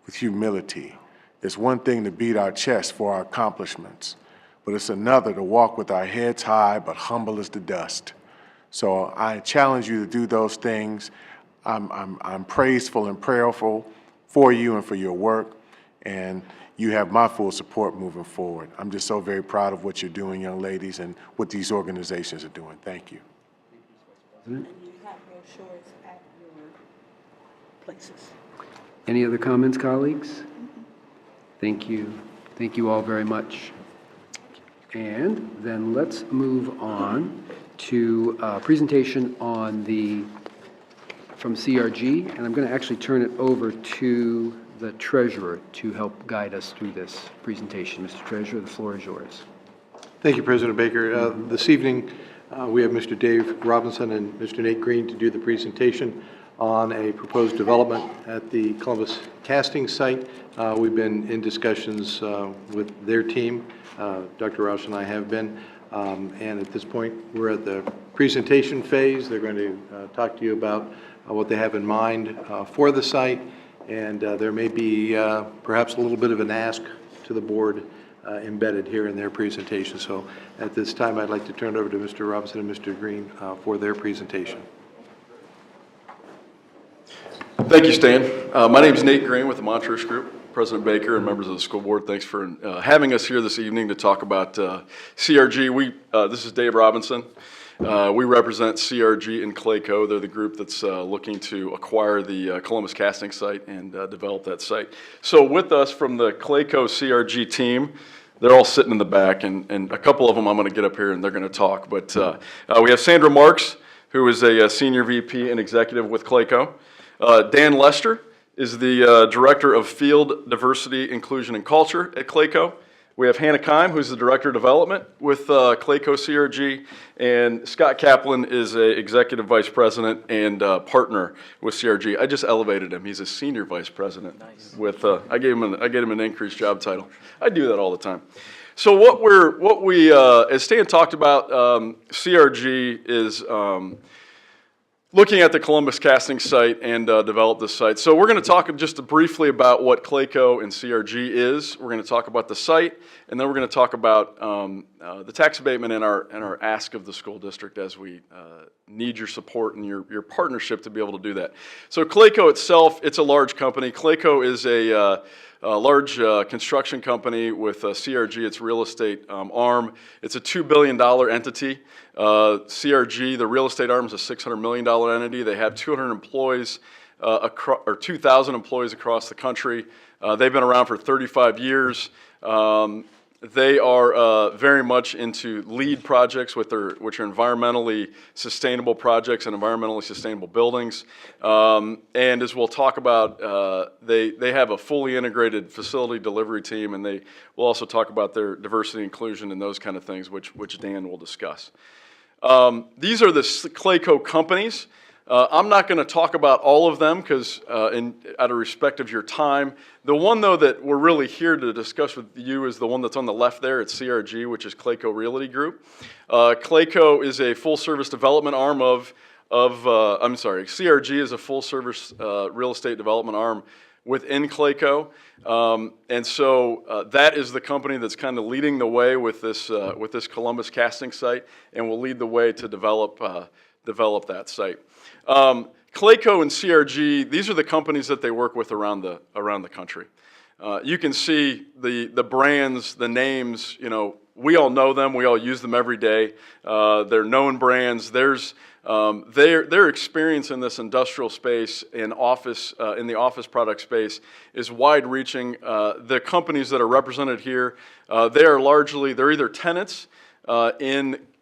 With humility. It's one thing to beat our chest for our accomplishments, but it's another to walk with our heads high but humble as the dust. So I challenge you to do those things. I'm praiseful and prayerful for you and for your work, and you have my full support moving forward. I'm just so very proud of what you're doing, young ladies, and what these organizations are doing. Thank you. And you have brochures at your places. Any other comments, colleagues? Thank you. Thank you all very much. And then let's move on to a presentation on from CRG, and I'm going to actually turn it over to the treasurer to help guide us through this presentation. Mr. Treasurer, the floor is yours. Thank you, President Baker. This evening, we have Mr. Dave Robinson and Mr. Nate Green to do the presentation on a proposed development at the Columbus casting site. We've been in discussions with their team. Dr. Roush and I have been. And at this point, we're at the presentation phase. They're going to talk to you about what they have in mind for the site. And there may be perhaps a little bit of an ask to the board embedded here in their presentation. So at this time, I'd like to turn it over to Mr. Robinson and Mr. Green for their presentation. Thank you, Stan. My name is Nate Green with the Montrose Group. President Baker and members of the school board, thanks for having us here this evening to talk about CRG. This is Dave Robinson. We represent CRG and Clayco. They're the group that's looking to acquire the Columbus casting site and develop that site. So with us from the Clayco CRG team, they're all sitting in the back, and a couple of them I'm going to get up here and they're going to talk. But we have Sandra Marks, who is a senior VP and executive with Clayco. Dan Lester is the Director of Field Diversity, Inclusion, and Culture at Clayco. We have Hannah Keim, who's the Director of Development with Clayco CRG, and Scott Kaplan is an Executive Vice President and partner with CRG. I just elevated him. He's a Senior Vice President. Nice. With I gave him an increased job title. I do that all the time. So what we as Stan talked about, CRG is looking at the Columbus casting site and develop this site. So we're going to talk just briefly about what Clayco and CRG is. We're going to talk about the site, and then we're going to talk about the tax abatement and our ask of the school district as we need your support and your partnership to be able to do that. So Clayco itself, it's a large company. Clayco is a large construction company with CRG, its real estate arm. It's a $2 billion entity. CRG, the real estate arm, is a $600 million entity. They have 200 employees, or 2,000 employees across the country. They've been around for 35 years. They are very much into LEED projects, which are environmentally sustainable projects and environmentally sustainable buildings. And as we'll talk about, they have a fully integrated facility delivery team, and they will also talk about their diversity, inclusion, and those kind of things, which Dan will discuss. These are the Clayco companies. I'm not going to talk about all of them because, out of respect of your time, the one though that we're really here to discuss with you is the one that's on the left there. It's CRG, which is Clayco Realty Group. Clayco is a full-service development arm CRG is a full-service real estate development arm within Clayco, and so that is the company that's kind of leading the way with this Columbus casting site, and will lead the way to develop that site. Clayco and CRG, these are the companies that they work with around the country. You can see the brands, the names. We all know them. We all use them every day. They're known brands. Their experience in this industrial space in the office product space is wide-reaching. The companies that are represented here, they're either tenants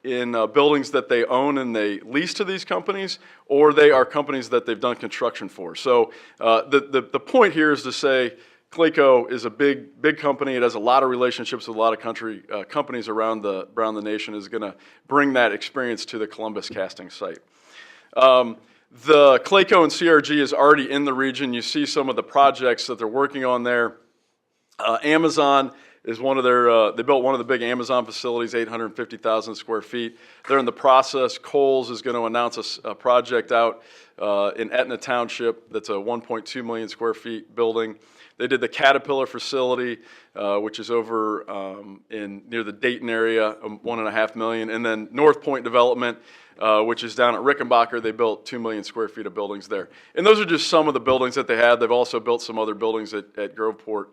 in buildings that they own and they lease to these companies, or they are companies that they've done construction for. So the point here is to say Clayco is a big company. It has a lot of relationships with a lot of companies around the nation. Is going to bring that experience to the Columbus casting site. The Clayco and CRG is already in the region. You see some of the projects that they're working on there. Amazon is one of their, they built one of the big Amazon facilities, 850,000 square feet. They're in the process. Kohl's is going to announce a project out in Etna Township that's a 1.2 million square feet building. They did the Caterpillar facility, which is over near the Dayton area, 1.5 million. And then North Point Development, which is down at Rickenbacker. They built 2 million square feet of buildings there. And those are just some of the buildings that they have. They've also built some other buildings at Groveport.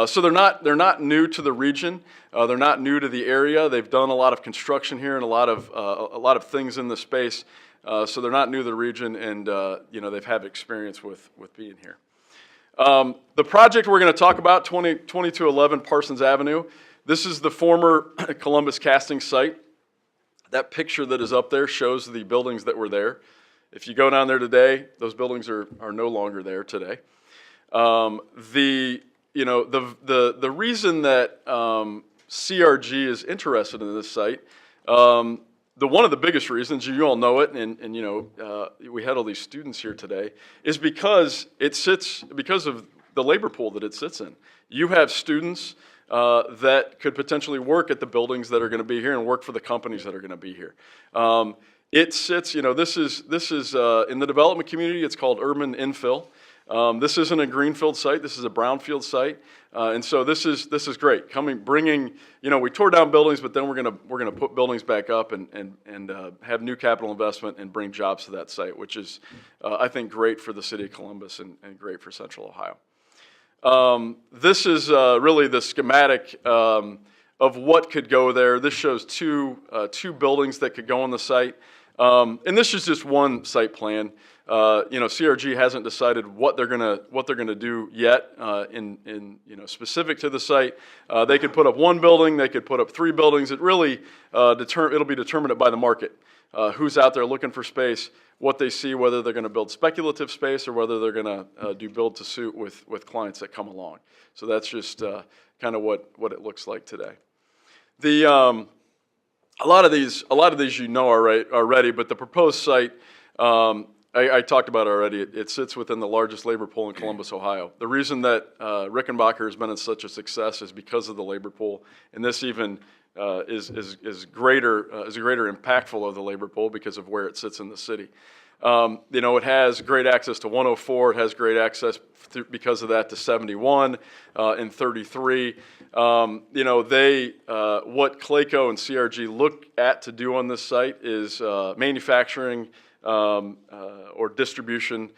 So they're not new to the region. They're not new to the area. They've done a lot of construction here and a lot of things in the space. So they're not new to the region, and they've had experience with being here. The project we're going to talk about, 2211 Parsons Avenue. This is the former Columbus casting site. That picture that is up there shows the buildings that were there. If you go down there today, those buildings are no longer there today. The reason that CRG is interested in this site, one of the biggest reasons, you all know it, and we had all these students here today, is because of the labor pool that it sits in. You have students that could potentially work at the buildings that are going to be here and work for the companies that are going to be here. It sits, this is in the development community, it's called urban infill. This isn't a greenfield site, this is a brownfield site. And so this is great. Bringing, we tore down buildings, but then we're gonna put buildings back up and have new capital investment and bring jobs to that site, which is, I think, great for the city of Columbus and great for Central Ohio. This is really the schematic of what could go there. This shows two buildings that could go on the site. And this is just one site plan. CRG hasn't decided what they're gonna do yet specific to the site. They could put up one building, they could put up 3 buildings. It really it'll be determined by the market. Who's out there looking for space, what they see, whether they're going to build speculative space or whether they're going to do build to suit with clients that come along. So that's just kind of what it looks like today. A lot of these already, but the proposed site I talked about already. It sits within the largest labor pool in Columbus, Ohio. The reason that Rickenbacker has been in such a success is because of the labor pool, and this even is a greater impactful of the labor pool because of where it sits in the city. It has great access to 104. It has great access because of that to 71 and 33. What Clayco and CRG look at to do on this site is manufacturing or distribution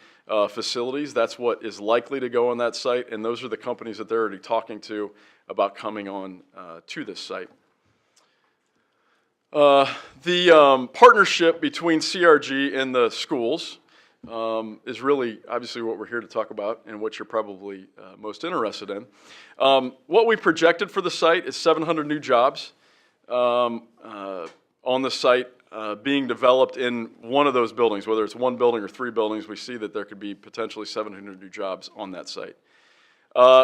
facilities. That's what is likely to go on that site, and those are the companies that they're already talking to about coming on to this site. The partnership between CRG and the schools is really obviously what we're here to talk about and what you're probably most interested in. What we projected for the site is 700 new jobs on the site being developed in one of those buildings, whether it's one building or 3 buildings. We see that there could be potentially 700 new jobs on that site.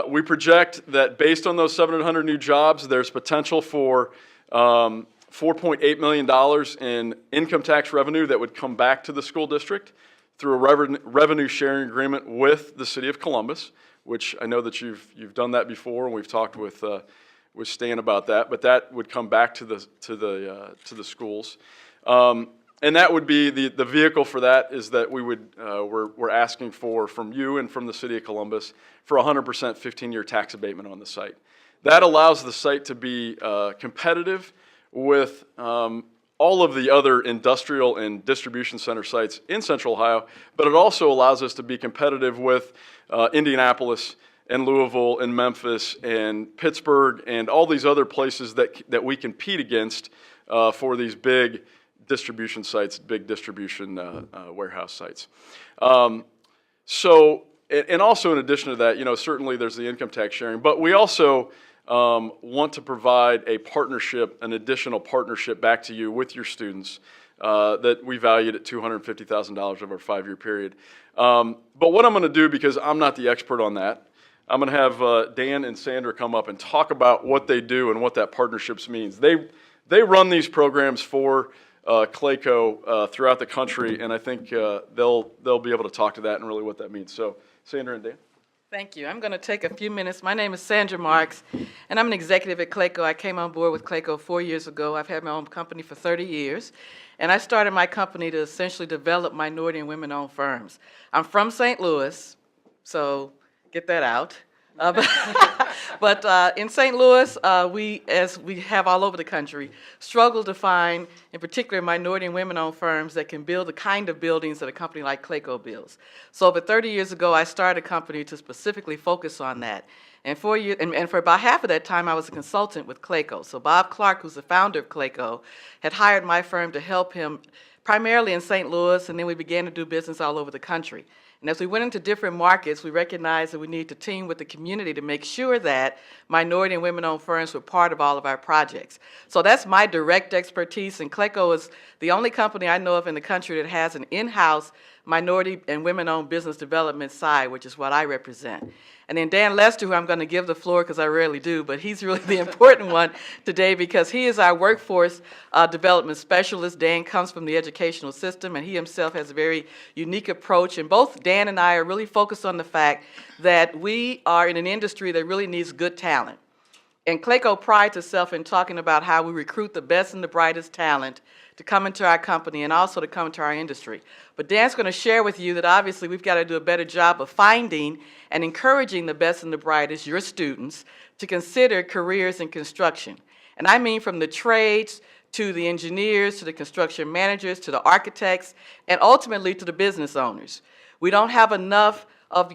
We project that based on those 700 new jobs, there's potential for $4.8 million in income tax revenue that would come back to the school district through a revenue sharing agreement with the city of Columbus, which I know that you've done that before, and we've talked with Stan about that. But that would come back to the schools, and that would be the vehicle for that is that we're asking from you and from the city of Columbus for 100% 15-year tax abatement on the site. That allows the site to be competitive with all of the other industrial and distribution center sites in Central Ohio, but it also allows us to be competitive with Indianapolis and Louisville and Memphis and Pittsburgh and all these other places that we compete against for these big distribution sites, big distribution warehouse sites. And also in addition to that, certainly there's the income tax sharing, but we also want to provide a partnership, an additional partnership back to you with your students that we valued at $250,000 over a 5-year period. But what I'm going to do, because I'm not the expert on that, I'm going to have Dan and Sandra come up and talk about what they do and what that partnerships means. They run these programs for Clayco throughout the country, and I think they'll be able to talk to that and really what that means. So, Sandra and Dan. Thank you. I'm going to take a few minutes. My name is Sandra Marks, and I'm an executive at Clayco. I came on board with Clayco 4 years ago. I've had my own company for 30 years, and I started my company to essentially develop minority and women-owned firms. I'm from St. Louis, so get that out. But in St. Louis, we, as we have all over the country, struggle to find, in particular, minority and women-owned firms that can build the kind of buildings that a company like Clayco builds. So over 30 years ago, I started a company to specifically focus on that. And for about half of that time, I was a consultant with Clayco. So Bob Clark, who's the founder of Clayco, had hired my firm to help him primarily in St. Louis, and then we began to do business all over the country. And as we went into different markets, we recognized that we needed to team with the community to make sure that minority and women-owned firms were part of all of our projects. So that's my direct expertise, and Clayco is the only company I know of in the country that has an in-house minority and women-owned business development side, which is what I represent. And then Dan Lester, who I'm going to give the floor because I rarely do, but he's really the important one today because he is our workforce development specialist. Dan comes from the educational system, and he himself has a very unique approach. And both Dan and I are really focused on the fact that we are in an industry that really needs good talent. And Clayco prides itself in talking about how we recruit the best and the brightest talent to come into our company and also to come into our industry. But Dan's going to share with you that obviously we've got to do a better job of finding and encouraging the best and the brightest, your students, to consider careers in construction. And I mean from the trades to the engineers, to the construction managers, to the architects, and ultimately to the business owners. We don't have enough of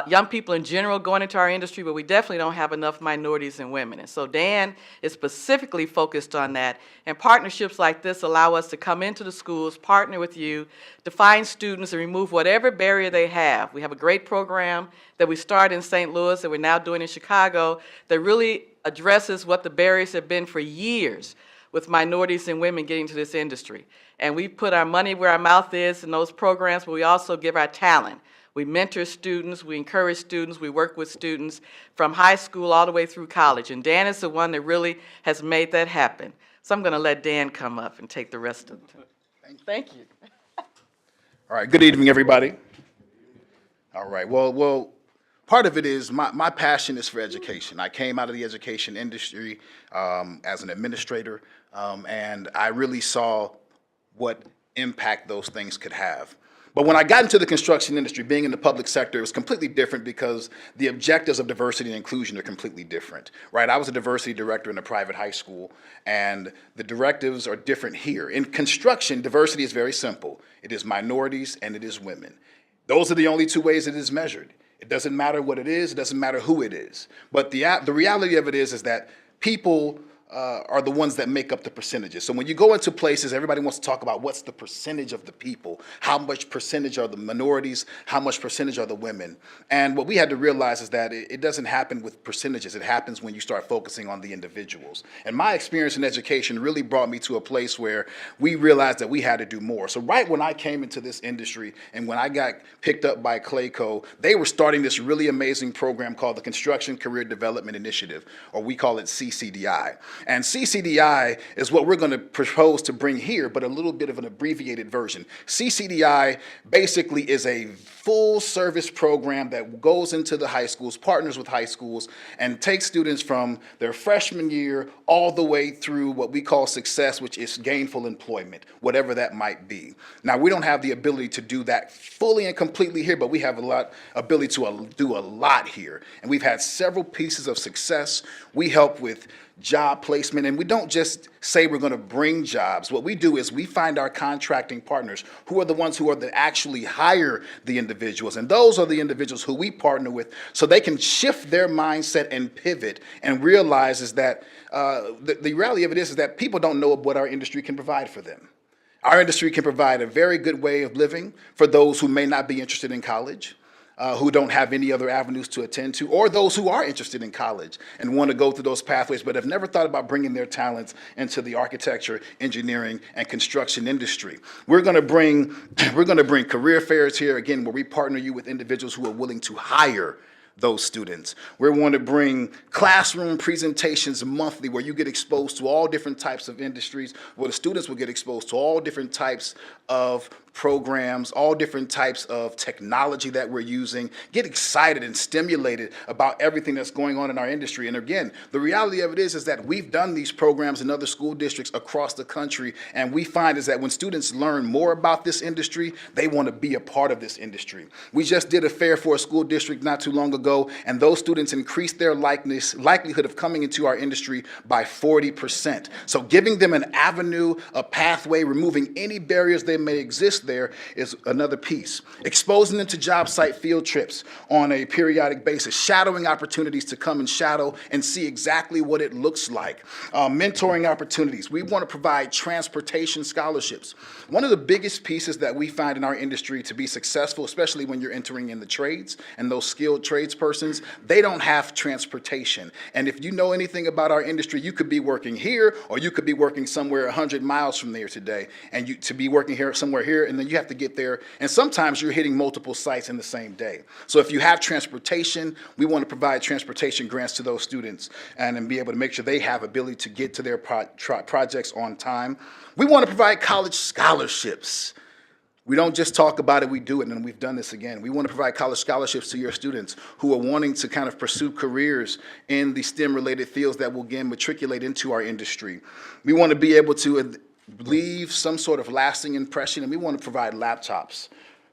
young people in general going into our industry, but we definitely don't have enough minorities and women. And so Dan is specifically focused on that. And partnerships like this allow us to come into the schools, partner with you, to find students and remove whatever barrier they have. We have a great program that we started in St. Louis that we're now doing in Chicago that really addresses what the barriers have been for years with minorities and women getting to this industry. And we put our money where our mouth is in those programs, but we also give our talent. We mentor students, we encourage students, we work with students from high school all the way through college. And Dan is the one that really has made that happen. So I'm going to let Dan come up and take the rest of it. Thank you. All right, good evening, everybody. All right, well, part of it is my passion is for education. I came out of the education industry as an administrator, and I really saw what impact those things could have. But when I got into the construction industry, being in the public sector, it was completely different because the objectives of diversity and inclusion are completely different, right? I was a diversity director in a private high school, and the directives are different here. In construction, diversity is very simple. It is minorities and it is women. Those are the only two ways it is measured. It doesn't matter what it is, it doesn't matter who it is. But the reality of it is that people are the ones that make up the percentages. So when you go into places, everybody wants to talk about what's the percentage of the people, how much percentage are the minorities, how much percentage are the women. And what we had to realize is that it doesn't happen with percentages. It happens when you start focusing on the individuals. And my experience in education really brought me to a place where we realized that we had to do more. So right when I came into this industry and when I got picked up by Clayco, they were starting this really amazing program called the Construction Career Development Initiative, or we call it CCDI. And CCDI is what we're going to propose to bring here, but a little bit of an abbreviated version. CCDI basically is a full service program that goes into the high schools, partners with high schools, and takes students from their freshman year all the way through what we call success, which is gainful employment, whatever that might be. Now, we don't have the ability to do that fully and completely here, but we have ability to do a lot here. And we've had several pieces of success. We help with job placement, and we don't just say we're going to bring jobs. What we do is we find our contracting partners who are the ones who are that actually hire the individuals, and those are the individuals who we partner with so they can shift their mindset and pivot and realize is that the reality of it is that people don't know what our industry can provide for them. Our industry can provide a very good way of living for those who may not be interested in college, who don't have any other avenues to attend to, or those who are interested in college and want to go through those pathways but have never thought about bringing their talents into the architecture, engineering, and construction industry. We're going to bring career fairs here, again, where we partner you with individuals who are willing to hire those students. We're going to bring classroom presentations monthly where you get exposed to all different types of industries, where the students will get exposed to all different types of programs, all different types of technology that we're using, get excited and stimulated about everything that's going on in our industry. And again, the reality of it is that we've done these programs in other school districts across the country, and we find is that when students learn more about this industry, they want to be a part of this industry. We just did a fair for a school district not too long ago, and those students increased their likelihood of coming into our industry by 40%. So giving them an avenue, a pathway, removing any barriers that may exist there is another piece. Exposing them to job site field trips on a periodic basis, shadowing opportunities to come and shadow and see exactly what it looks like. Mentoring opportunities. We want to provide transportation scholarships. One of the biggest pieces that we find in our industry to be successful, especially when you're entering in the trades and those skilled tradespersons, they don't have transportation. And if you know anything about our industry, you could be working here or you could be working somewhere 100 miles from there today, and to be working here somewhere here, and then you have to get there, and sometimes you're hitting multiple sites in the same day. So if you have transportation, we want to provide transportation grants to those students and then be able to make sure they have ability to get to their projects on time. We want to provide college scholarships. We don't just talk about it, we do it, and we've done this again. We want to provide college scholarships to your students who are wanting to kind of pursue careers in the STEM-related fields that will, again, matriculate into our industry. We want to be able to leave some sort of lasting impression, and we want to provide laptops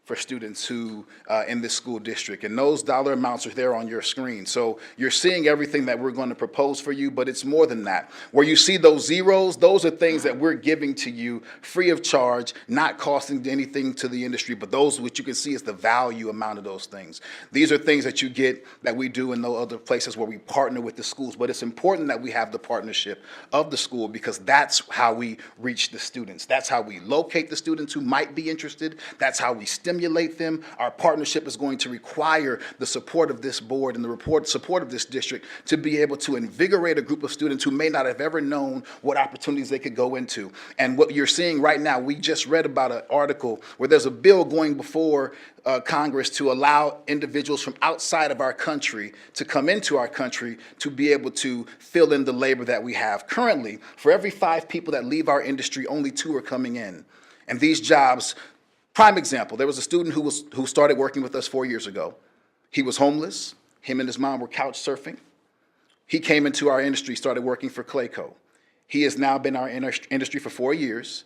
for students who, in this school district. And those dollar amounts are there on your screen. So you're seeing everything that we're going to propose for you, but it's more than that. Where you see those zeros, those are things that we're giving to you free of charge, not costing anything to the industry, but those which you can see is the value amount of those things. These are things that you get that we do in no other places where we partner with the schools, but it's important that we have the partnership of the school because that's how we reach the students. That's how we locate the students who might be interested. That's how we stimulate them. Our partnership is going to require the support of this board and the support of this district to be able to invigorate a group of students who may not have ever known what opportunities they could go into. And what you're seeing right now, we just read about an article where there's a bill going before Congress to allow individuals from outside of our country to come into our country to be able to fill in the labor that we have. Currently, for every 5 people that leave our industry, only 2 are coming in. And these jobs, prime example, there was a student who started working with us 4 years ago. He was homeless. Him and his mom were couch surfing. He came into our industry, started working for Clayco. He has now been in our industry for 4 years.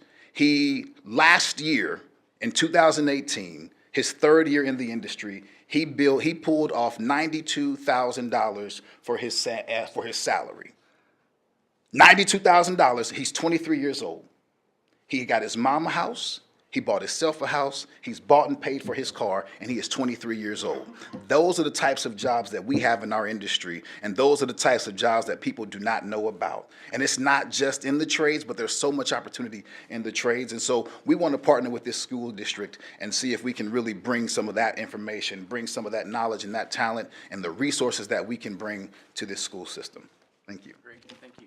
Last year, in 2018, his 3rd year in the industry, he pulled off $92,000 for his salary. $92,000. He's 23 years old. He got his mom a house. He bought himself a house. He's bought and paid for his car, and he is 23 years old. Those are the types of jobs that we have in our industry, and those are the types of jobs that people do not know about. And it's not just in the trades, but there's so much opportunity in the trades. And so we want to partner with this school district and see if we can really bring some of that information, bring some of that knowledge and that talent and the resources that we can bring to this school system. Thank you. Great, thank you.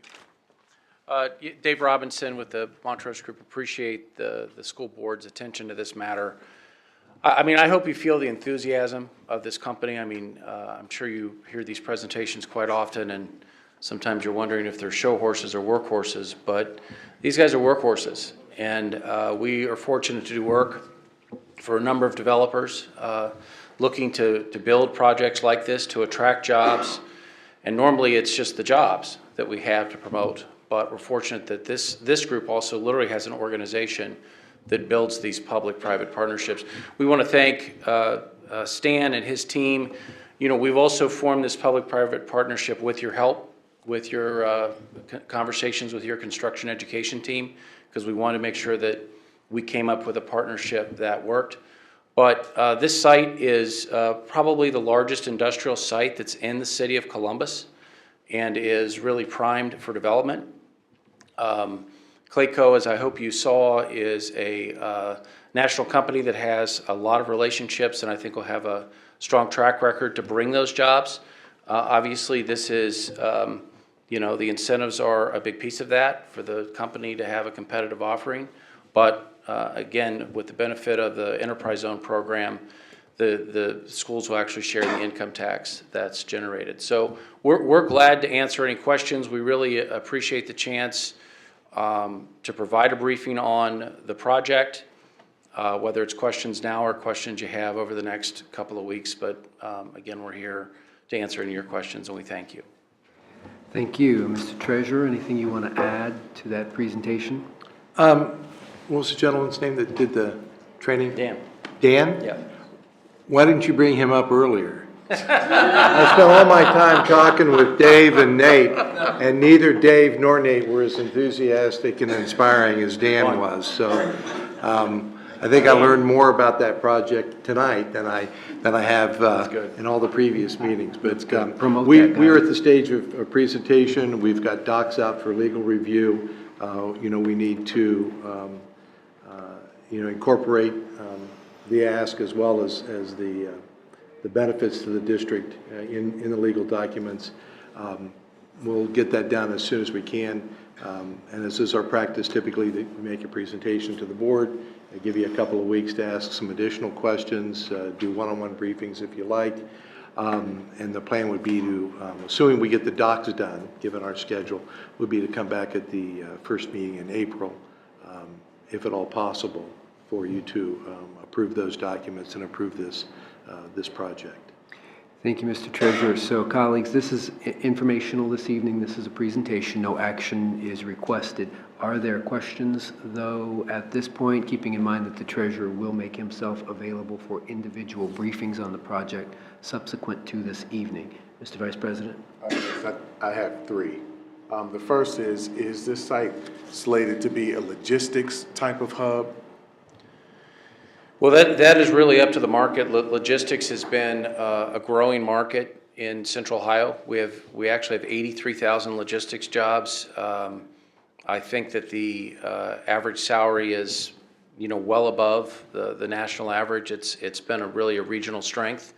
Dave Robinson with the Montrose Group. Appreciate the school board's attention to this matter. I mean, I hope you feel the enthusiasm of this company. I mean, I'm sure you hear these presentations quite often, and sometimes you're wondering if they're show horses or workhorses, but these guys are workhorses. And we are fortunate to do work for a number of developers looking to build projects like this to attract jobs. And normally it's just the jobs that we have to promote. But we're fortunate that this group also literally has an organization that builds these public-private partnerships. We want to thank Stan and his team. You know, we've also formed this public-private partnership with your help, with your conversations with your construction education team, because we wanted to make sure that we came up with a partnership that worked. But this site is probably the largest industrial site that's in the city of Columbus and is really primed for development. Clayco, as I hope you saw, is a national company that has a lot of relationships and I think will have a strong track record to bring those jobs. Obviously, this is, you know, the incentives are a big piece of that for the company to have a competitive offering. But again, with the benefit of the Enterprise Zone program, the schools will actually share the income tax that's generated. So we're glad to answer any questions. We really appreciate the chance to provide a briefing on the project, whether it's questions now or questions you have over the next couple of weeks. But again, we're here to answer any of your questions, and we thank you. Thank you. Mr. Treasurer, anything you want to add to that presentation? What was the gentleman's name that did the training? Dan. Dan? Yeah. Why didn't you bring him up earlier? I spent all my time talking with Dave and Nate, and neither Dave nor Nate were as enthusiastic and inspiring as Dan was. So I think I learned more about that project tonight than I have in all the previous meetings. But we are at the stage of a presentation. We've got docs out for legal review. You know, we need to you know, incorporate the ask as well as the benefits to the district in the legal documents. We'll get that done as soon as we can. And as is our practice, typically we make a presentation to the board. I give you a couple of weeks to ask some additional questions, do one-on-one briefings if you like. And the plan would be to, assuming we get the docs done, given our schedule, would be to come back at the first meeting in April, if at all possible, for you to approve those documents and approve this project. Thank you, Mr. Treasurer. So colleagues, this is informational this evening. This is a presentation. No action is requested. Are there questions, though, at this point, keeping in mind that the treasurer will make himself available for individual briefings on the project subsequent to this evening? Mr. Vice President? I have three. The first is this site slated to be a logistics type of hub? Well, that is really up to the market. Logistics has been a growing market in Central Ohio. We actually have 83,000 logistics jobs. I think that the average salary is, well above the national average. It's been really a regional strength.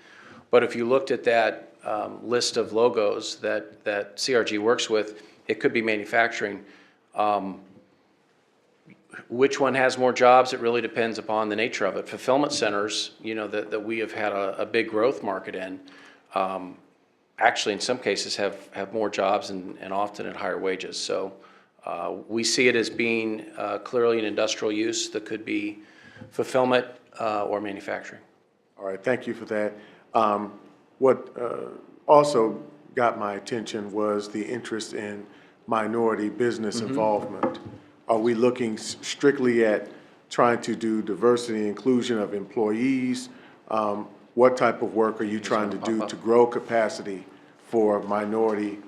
But if you looked at that list of logos that CRG works with, it could be manufacturing. Which one has more jobs? It really depends upon the nature of it. Fulfillment centers, that we have had a big growth market in, actually in some cases have more jobs and often at higher wages. So we see it as being clearly an industrial use that could be fulfillment or manufacturing. All right, thank you for that. What also got my attention was the interest in minority business involvement. Are we looking strictly at trying to do diversity and inclusion of employees? What type of work are you trying to do to grow capacity for minority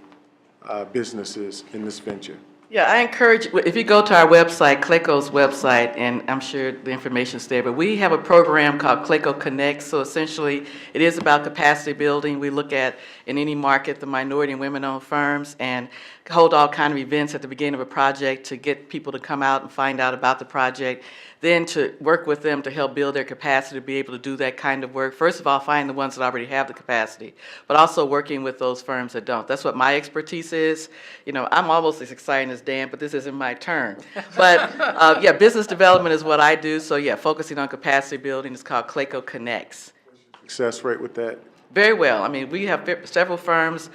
businesses in this venture? Yeah, I encourage, if you go to our website, Clayco's website, and I'm sure the information's there, but we have a program called Clayco Connects. So essentially, it is about capacity building. We look at, in any market, the minority and women-owned firms and hold all kind of events at the beginning of a project to get people to come out and find out about the project, then to work with them to help build their capacity to be able to do that kind of work. First of all, find the ones that already have the capacity, but also working with those firms that don't. That's what my expertise is. I'm almost as excited as Dan, but this isn't my turn. But yeah, business development is what I do. So yeah, focusing on capacity building is called Clayco Connects. Success rate with that? Very well. I mean, we have several firms.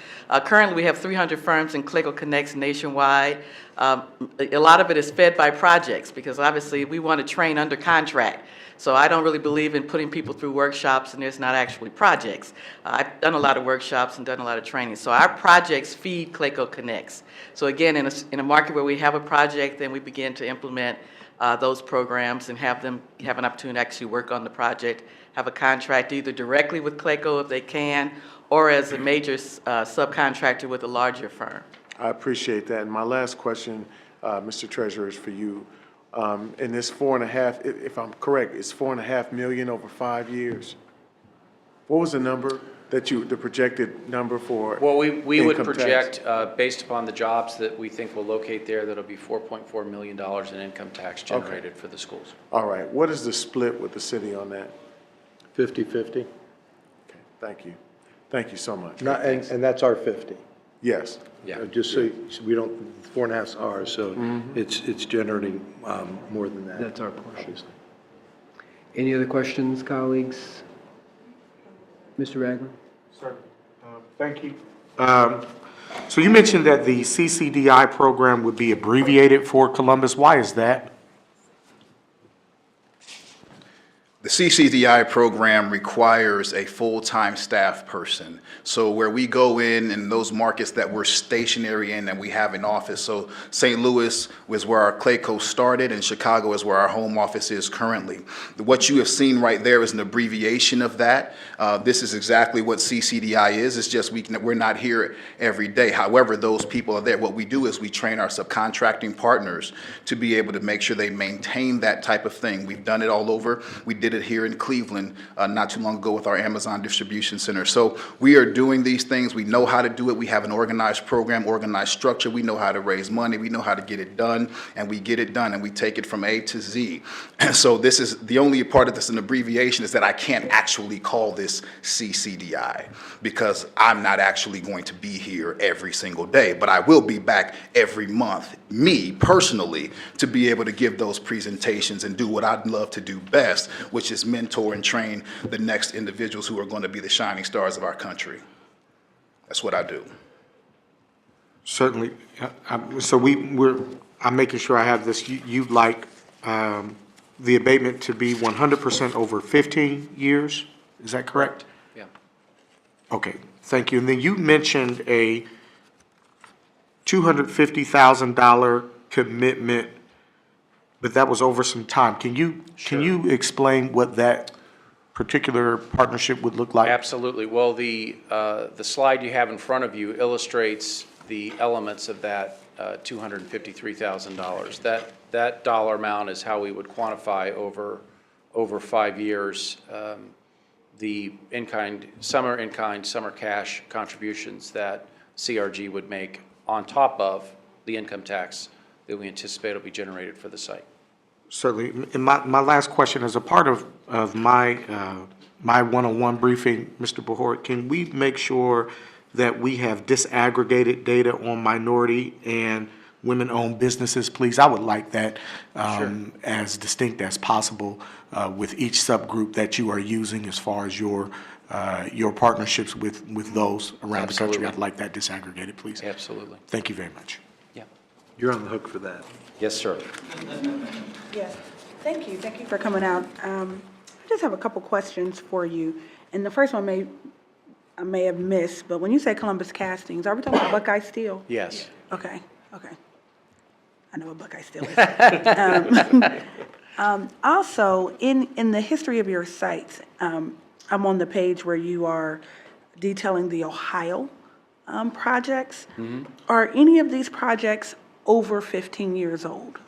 Currently, we have 300 firms in Clayco Connects nationwide. A lot of it is fed by projects because obviously we want to train under contract. So I don't really believe in putting people through workshops and there's not actually projects. I've done a lot of workshops and done a lot of training. So our projects feed Clayco Connects. So again, in a market where we have a project, then we begin to implement those programs and have them have an opportunity to actually work on the project, have a contract either directly with Clayco if they can, or as a major subcontractor with a larger firm. I appreciate that. And my last question, Mr. Treasurer, is for you. In this 4.5, if I'm correct, it's $4.5 million over 5 years. What was the number the projected number for? Well, we would income project, tax? based upon the jobs that we think will locate there, that'll be $4.4 million in income tax generated for the schools. All right. What is the split with the city on that? 50-50. Okay, thank you. Thank you so much. And that's our 50. Yes. Yeah. Just so we don't, 4.5 is ours, so it's generating more than that. That's our portion. Any other questions, colleagues? Mr. Ragland? Sir, thank you. So you mentioned that the CCDI program would be abbreviated for Columbus. Why is that? The CCDI program requires a full-time staff person. So where we go in those markets that we're stationary in and we have an office. So St. Louis was where our Clayco started and Chicago is where our home office is currently. What you have seen right there is an abbreviation of that. This is exactly what CCDI is. It's just we're not here every day. However, those people are there. What we do is we train our subcontracting partners to be able to make sure they maintain that type of thing. We've done it all over. We did it here in Cleveland not too long ago with our Amazon distribution center. So we are doing these things. We know how to do it. We have an organized program, organized structure. We know how to raise money. We know how to get it done, and we get it done, and we take it from A to Z. So this is the only part of this, an abbreviation, is that I can't actually call this CCDI because I'm not actually going to be here every single day, but I will be back every month, me personally, to be able to give those presentations and do what I'd love to do best, which is mentor and train the next individuals who are going to be the shining stars of our country. That's what I do. Certainly. So I'm making sure I have this. You'd like the abatement to be 100% over 15 years? Is that correct? Yeah. Okay, thank you. And then you mentioned a $250,000 commitment, but that was over some time. Can you explain what that particular partnership would look like? Absolutely. Well, the slide you have in front of you illustrates the elements of that $253,000. That dollar amount is how we would quantify over 5 years the summer cash contributions that CRG would make on top of the income tax that we anticipate will be generated for the site. Certainly. And my last question, as a part of my one-on-one briefing, Mr. Behort, can we make sure that we have disaggregated data on minority and women-owned businesses, please? I would like that as distinct as possible with each subgroup that you are using as far as your partnerships with those around the country. I'd like that disaggregated, please. Absolutely. Thank you very much. Yeah. You're on the hook for that. Yes, sir. Yes, thank you. Thank you for coming out. I just have a couple questions for you. And the first one I may have missed, but when you say Columbus Castings, are we talking about Buckeye Steel? Yes. Okay. I know what Buckeye Steel is. Also, in the history of your sites, I'm on the page where you are detailing the Ohio projects. Mm-hmm. Are any of these projects over 15 years old?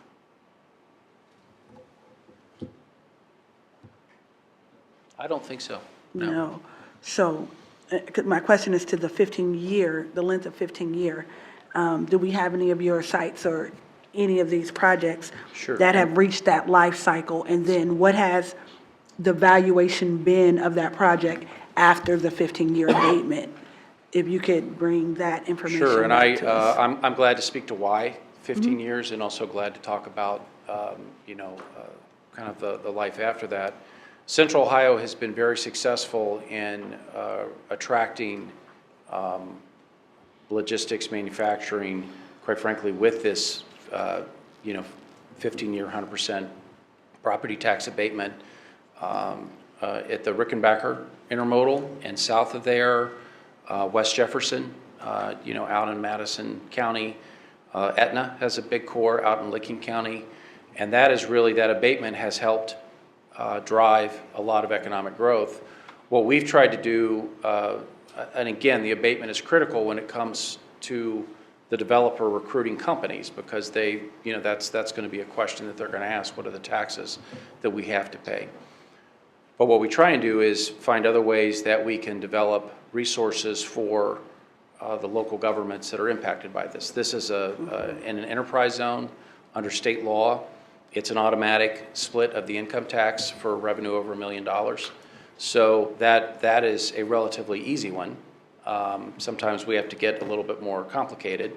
I don't think so. No. So, 'cause my question is to the length of 15 year. Do we have any of your sites or any of these projects that have reached that life cycle? And then what has the valuation been of that project after the 15-year abatement? If you could bring that information Sure, and back to us. I'm glad to speak to why 15 years, and also glad to talk about, kind of the life after that. Central Ohio has been very successful in attracting logistics, manufacturing, quite frankly, with this, 15-year, 100% property tax abatement at the Rickenbacker Intermodal, and south of there, West Jefferson, out in Madison County. Etna has a big core out in Licking County, and that abatement has helped drive a lot of economic growth. What we've tried to do, and again, the abatement is critical when it comes to the developer recruiting companies, because that's going to be a question that they're going to ask: what are the taxes that we have to pay? But what we try and do is find other ways that we can develop resources for the local governments that are impacted by this. This is in an enterprise zone under state law. It's an automatic split of the income tax for revenue over $1 million. So that is a relatively easy one. Sometimes we have to get a little bit more complicated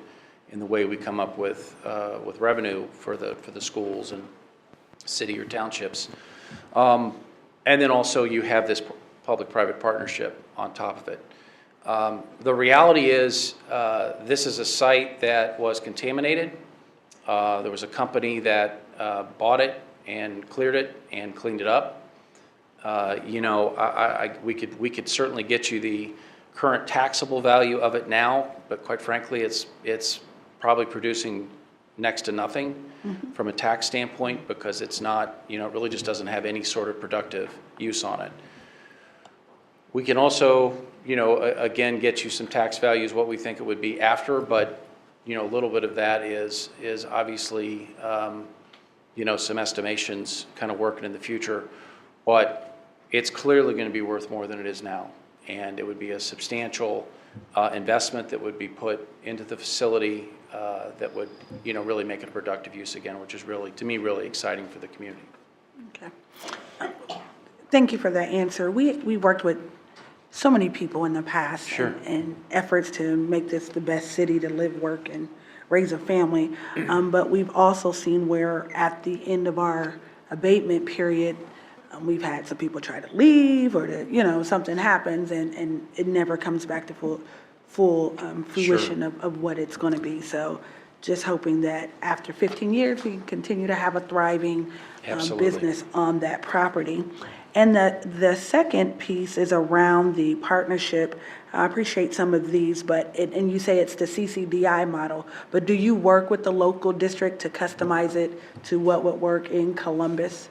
in the way we come up with revenue for the schools and city or townships. And then also you have this public-private partnership on top of it. The reality is this is a site that was contaminated. There was a company that bought it and cleared it and cleaned it up. We could certainly get you the current taxable value of it now, but quite frankly, it's probably producing next to nothing from a tax standpoint, because it's not, it really just doesn't have any sort of productive use on it. We can also, again, get you some tax values, what we think it would be after, but, a little bit of that is obviously, some estimations kind of working in the future, but it's clearly going to be worth more than it is now. And it would be a substantial investment that would be put into the facility that would, really make it a productive use again, which is really, to me, really exciting for the community. Okay. Thank you for that answer. We worked with so many people in the past in efforts to make this the best city to live, work, and raise a family. But we've also seen where at the end of our abatement period, we've had some people try to leave, or something happens and it never comes back to full fruition of what it's going to be. So just hoping that after 15 years, we can continue to have a thriving business on that property. And the second piece is around the partnership. I appreciate some of these, and you say it's the CCDI model, but do you work with the local district to customize it to what would work in Columbus?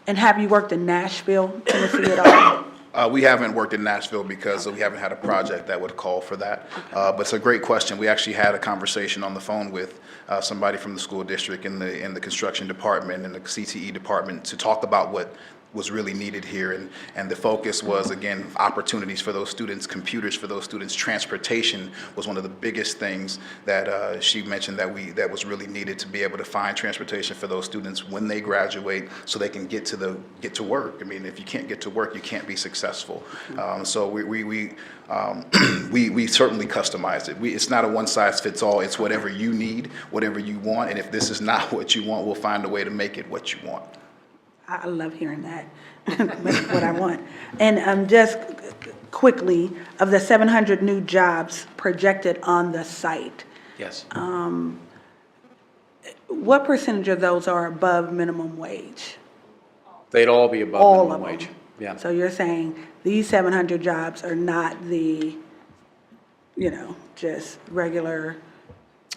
And have you worked in Nashville, Tennessee at all? We haven't worked in Nashville because we haven't had a project that would call for that. But it's a great question. We actually had a conversation on the phone with somebody from the school district in the construction department and the CTE department to talk about what was really needed here. And the focus was, again, opportunities for those students, computers for those students, transportation was one of the biggest things that she mentioned that was really needed to be able to find transportation for those students when they graduate so they can get to work. I mean, if you can't get to work, you can't be successful. So we certainly customized it. It's not a one size fits all. It's whatever you need, whatever you want. And if this is not what you want, we'll find a way to make it what you want. I love hearing that. That's what I want. And just quickly, of the 700 new jobs projected on the site, Yes. what percentage of those are above minimum wage? They'd all be above All minimum of them. wage. Yeah. So you're saying these 700 jobs are not the, just regular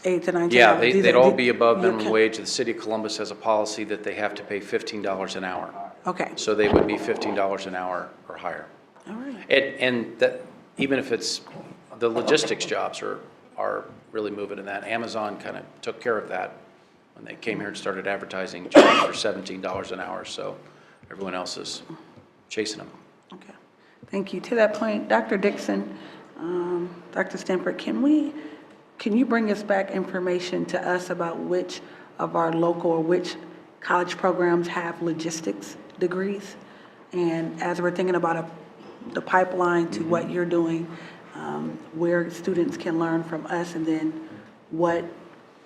8 to 9 Yeah, jobs? they'd all be above minimum wage. The city of Columbus has a policy that they have to pay $15 an hour. Okay. So they would be $15 an hour or higher. All right. And that, even if it's, the logistics jobs are really moving in that. Amazon kind of took care of that when they came here and started advertising jobs for $17 an hour. So everyone else is chasing them. Okay. Thank you. To that point, Dr. Dixon, Dr. Stanford, can you bring us back information to us about which of our local or which college programs have logistics degrees? And as we're thinking about the pipeline to what you're doing, where students can learn from us, and then what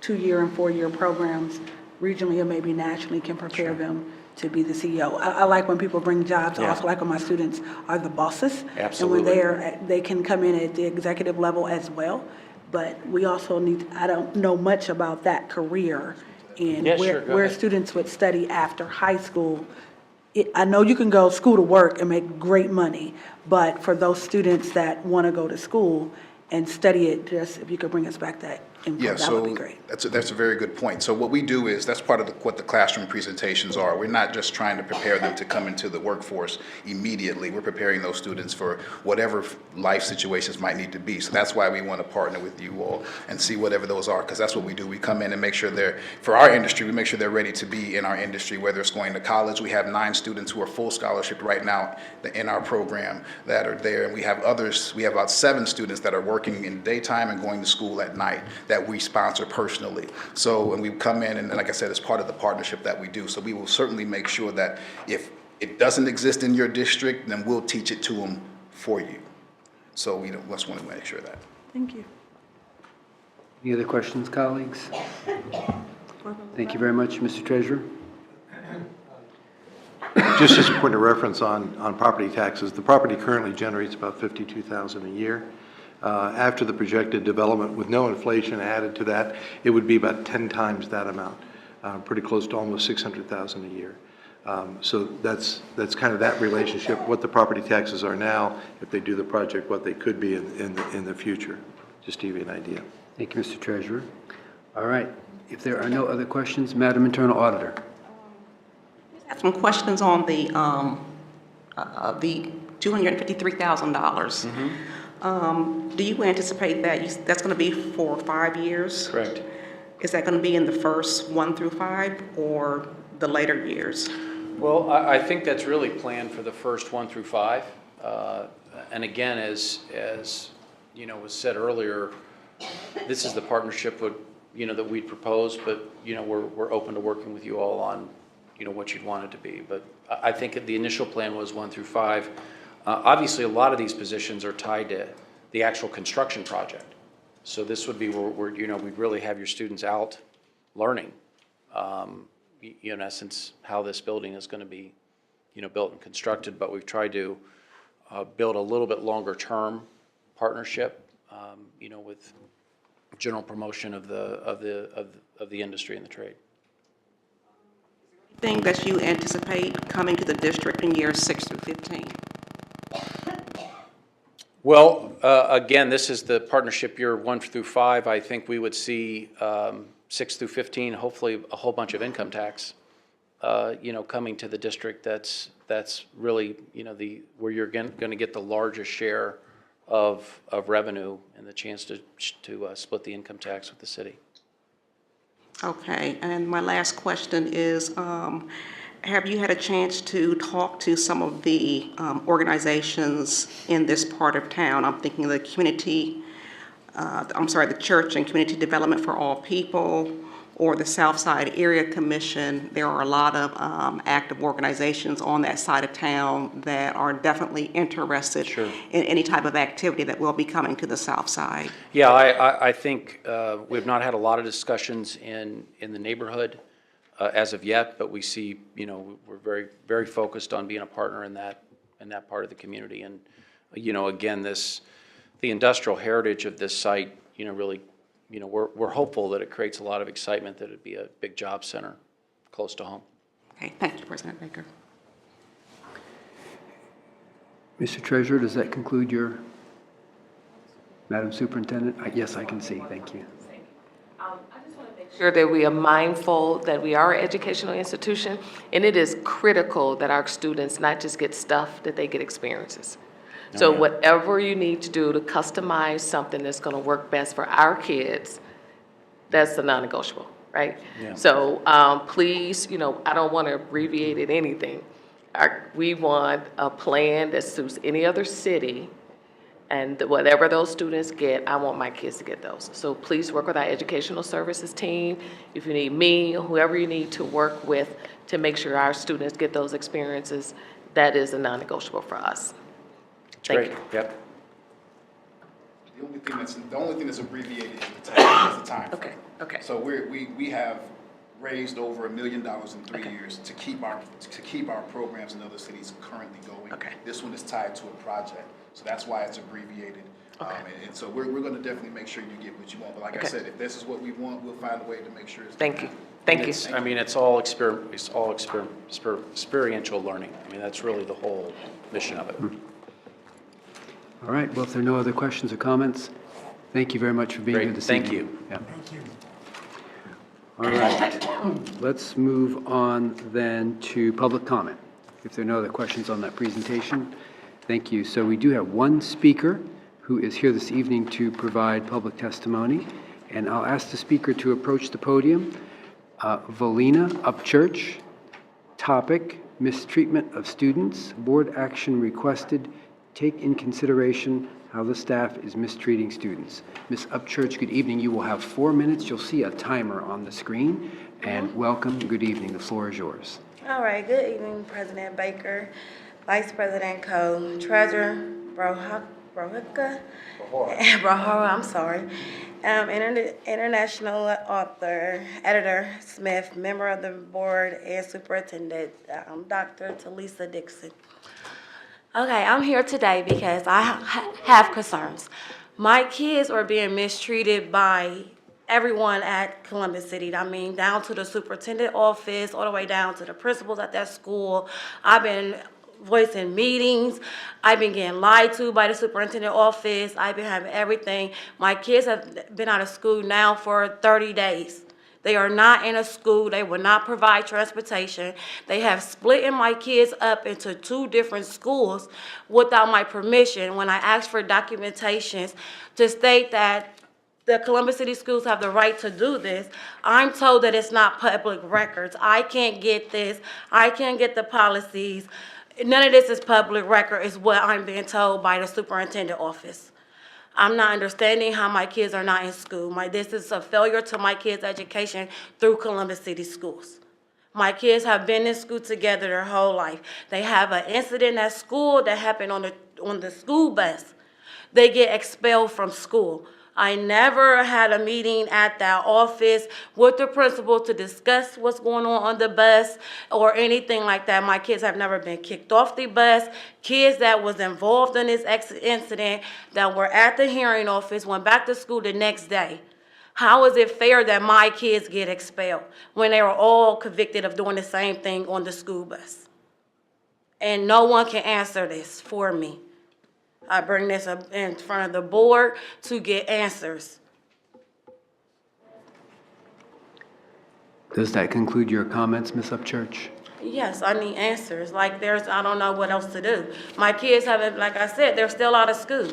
2-year and 4-year programs regionally or maybe nationally can prepare them to be the CEO. I like when people bring jobs. I also like when my students are the bosses. Absolutely. And when they can come in at the executive level as well. But we also I don't know much about that career and Yeah, sure, go where ahead. students would study after high school. I know you can go school to work and make great money, but for those students that want to go to school and study it, just if you could bring us back that info, Yeah, that would be so great. that's a very good point. So what we do is, that's part of what the classroom presentations are. We're not just trying to prepare them to come into the workforce immediately. We're preparing those students for whatever life situations might need to be. So that's why we want to partner with you all and see whatever those are, because that's what we do. We come in and make sure for our industry, we make sure they're ready to be in our industry, whether it's going to college. We have 9 students who are full scholarship right now in our program that are there. And we have others, we have about 7 students that are working in the daytime and going to school at night that we sponsor personally. So when we come in, and like I said, it's part of the partnership that we do. So we will certainly make sure that if it doesn't exist in your district, then we'll teach it to them for you. So we just want to make sure of that. Thank you. Any other questions, colleagues? Thank you very much, Mr. Treasurer. Just as a point of reference on property taxes, the property currently generates about $52,000 a year. After the projected development, with no inflation added to that, it would be about 10 times that amount, pretty close to almost $600,000 a year. So that's kind of that relationship, what the property taxes are now, if they do the project, what they could be in the future, just to give you an idea. Thank you, Mr. Treasurer. All right. If there are no other questions, Madam Internal Auditor. I have some questions on the $253,000. Do you anticipate that that's going to be for 5 years? Correct. Is that going to be in the first 1 through 5 or the later years? Well, I think that's really planned for the first 1 through 5. And again, as was said earlier, this is the partnership that we'd propose, but we're open to working with you all on what you'd want it to be. But I think the initial plan was 1 through 5. Obviously, a lot of these positions are tied to the actual construction project. So this would be where we'd really have your students out learning, in essence, how this building is going to be, built and constructed. But we've tried to build a little bit longer term partnership, with general promotion of the industry and the trade. thing that you anticipate coming to the district in years 6 through 15? Well, again, this is the partnership year 1 through 5. I think we would see 6 through 15, hopefully a whole bunch of income tax, coming to the district. That's really, where you're going to get the largest share of revenue and the chance to split the income tax with the city. Okay, and my last question is, have you had a chance to talk to some of the organizations in this part of town? I'm thinking of the the Church and Community Development for All People, or the Southside Area Commission. There are a lot of active organizations on that side of town that are definitely interested in any type of activity that will be coming to the South Side. Yeah, I think we've not had a lot of discussions in the neighborhood as of yet, but we see, we're very, very focused on being a partner in that part of the community. And, again, the industrial heritage of this site, really, we're hopeful that it creates a lot of excitement, that it'd be a big job center close to home. Okay, thank you, President Baker. Mr. Treasurer, does that conclude your, Madam Superintendent? Yes, I can see. Thank you. Sure that we are mindful that we are an educational institution, and it is critical that our students not just get stuff, that they get experiences. So whatever you need to do to customize something that's going to work best for our kids, that's a non-negotiable, right? Yeah. So please, I don't want to abbreviate it anything. We want a plan that suits any other city, and whatever those students get, I want my kids to get those. So please work with our educational services team. If you need me, or whoever you need to work with to make sure our students get those experiences, that is a non-negotiable for us. Thank you. Yep. The only thing that's abbreviated is the time. Okay. Okay. So we have raised over $1 million in 3 years to keep our programs in other cities currently going. Okay. This one is tied to a project, so that's why it's abbreviated. Okay. And so we're going to definitely make sure you get what you want. But like I said, if this is what we want, we'll find a way to make sure it's. Thank you. Thank you. I mean, it's all experiential learning. I mean, that's really the whole mission of it. All right, well, if there are no other questions or comments, thank you very much for being here this evening. Thank you. Yeah. Thank you. All right, let's move on then to public comment. If there are no other questions on that presentation, thank you. So we do have one speaker who is here this evening to provide public testimony, and I'll ask the speaker to approach the podium. Valina Upchurch, topic, mistreatment of students, board action requested. Take in consideration how the staff is mistreating students. Ms. Upchurch, good evening. You will have 4 minutes. You'll see a timer on the screen. And welcome. Good evening. The floor is yours. All right. Good evening, President Baker, Vice President Coe, Treasurer Brohara, I'm sorry. International author, editor Smith, member of the board, and superintendent, Dr. Talisa Dixon. Okay, I'm here today because I have concerns. My kids are being mistreated by everyone at Columbus City. I mean, down to the superintendent office, all the way down to the principals at that school. I've been voicing meetings. I've been getting lied to by the superintendent office. I've been having everything. My kids have been out of school now for 30 days. They are not in a school. They will not provide transportation. They have split my kids up into 2 different schools without my permission. When I asked for documentations to state that the Columbus City schools have the right to do this, I'm told that it's not public records. I can't get this. I can't get the policies. None of this is public record, is what I'm being told by the superintendent office. I'm not understanding how my kids are not in school. This is a failure to my kids' education through Columbus City schools. My kids have been in school together their whole life. They have an incident at school that happened on the school bus. They get expelled from school. I never had a meeting at that office with the principal to discuss what's going on the bus or anything like that. My kids have never been kicked off the bus. Kids that was involved in this incident that were at the hearing office went back to school the next day. How is it fair that my kids get expelled when they were all convicted of doing the same thing on the school bus? And no one can answer this for me. I bring this up in front of the board to get answers. Does that conclude your comments, Ms. Upchurch? Yes, I need answers. Like I don't know what else to do. My kids haven't, like I said, they're still out of school.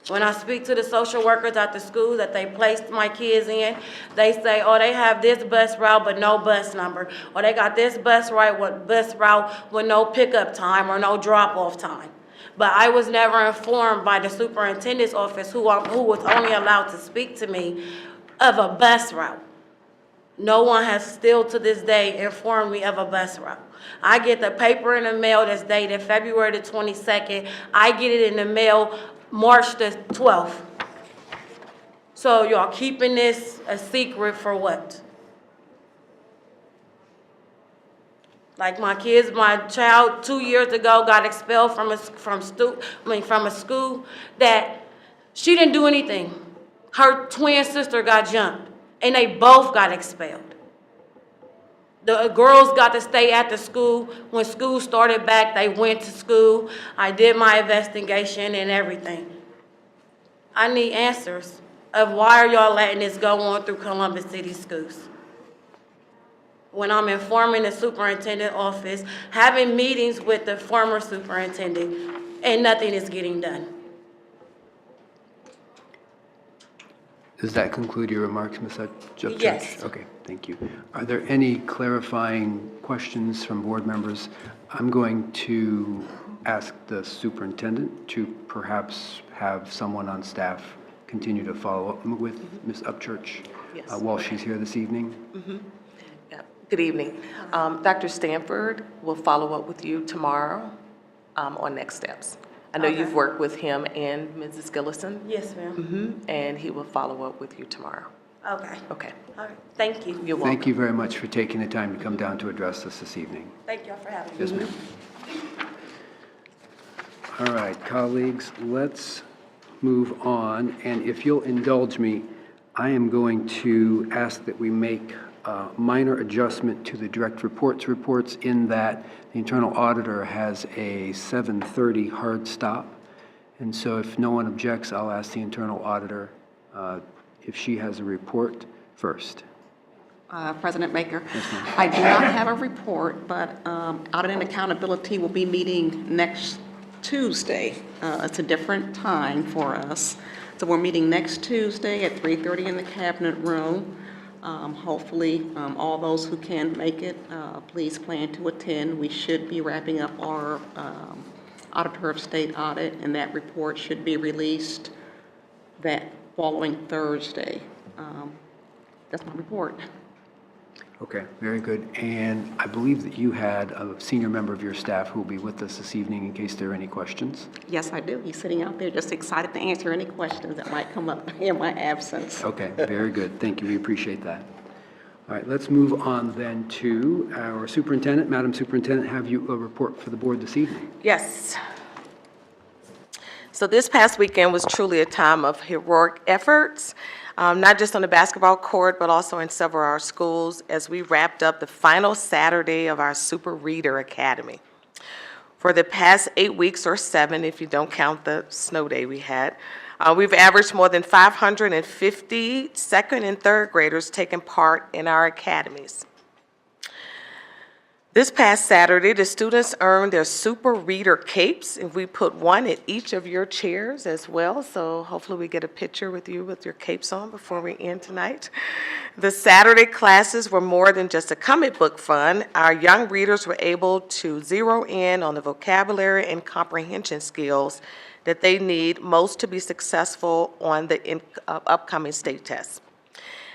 When I speak to the social workers at the school that they placed my kids in, they say, oh, they have this bus route but no bus number. Or they got this bus route with no pickup time or no drop-off time. But I was never informed by the superintendent's office, who was only allowed to speak to me, of a bus route. No one has still to this day informed me of a bus route. I get the paper in the mail that's dated February the 22nd. I get it in the mail March the 12th. So y'all keeping this a secret for what? Like my child 2 years ago got expelled from a school that she didn't do anything. Her twin sister got jumped, and they both got expelled. The girls got to stay at the school. When school started back, they went to school. I did my investigation and everything. I need answers of why are y'all letting this go on through Columbus City Schools? When I'm informing the superintendent office, having meetings with the former superintendent, and nothing is getting done. Does that conclude your remarks, Ms. Upchurch? Yes. Okay, thank you. Are there any clarifying questions from board members? I'm going to ask the superintendent to perhaps have someone on staff continue to follow up with Ms. Upchurch Yes. while she's here this evening. Yeah. Good evening. Dr. Stanford will follow up with you tomorrow on next steps. I know you've worked with him and Mrs. Gillison. Yes, ma'am. And he will follow up with you tomorrow. Okay. Okay. All right. Thank you. You're welcome. Thank you very much for taking the time to come down to address us this evening. Thank y'all for having me. Yes, ma'am. All right, colleagues, let's move on. And if you'll indulge me, I am going to ask that we make a minor adjustment to the direct reports in that the internal auditor has a 7:30 hard stop. And so if no one objects, I'll ask the internal auditor if she has a report first. President Baker, I do not have a report, but Audit and Accountability will be meeting next Tuesday. It's a different time for us. So we're meeting next Tuesday at 3:30 in the Cabinet Room. Hopefully, all those who can make it, please plan to attend. We should be wrapping up our Auditor of State audit, and that report should be released that following Thursday. That's my report. Okay, very good. And I believe that you had a senior member of your staff who will be with us this evening in case there are any questions. Yes, I do. He's sitting out there just excited to answer any questions that might come up in my absence. Okay, very good. Thank you. We appreciate that. All right, let's move on then to our superintendent. Madam Superintendent, have you a report for the board this evening? Yes. So this past weekend was truly a time of heroic efforts, not just on the basketball court, but also in several of our schools as we wrapped up the final Saturday of our Super Reader Academy. For the past 8 weeks or 7, if you don't count the snow day we had, we've averaged more than 550 second and third graders taking part in our academies. This past Saturday, the students earned their Super Reader capes, and we put one at each of your chairs as well, so hopefully we get a picture with you with your capes on before we end tonight. The Saturday classes were more than just a comic book fun. Our young readers were able to zero in on the vocabulary and comprehension skills that they need most to be successful on the upcoming state tests.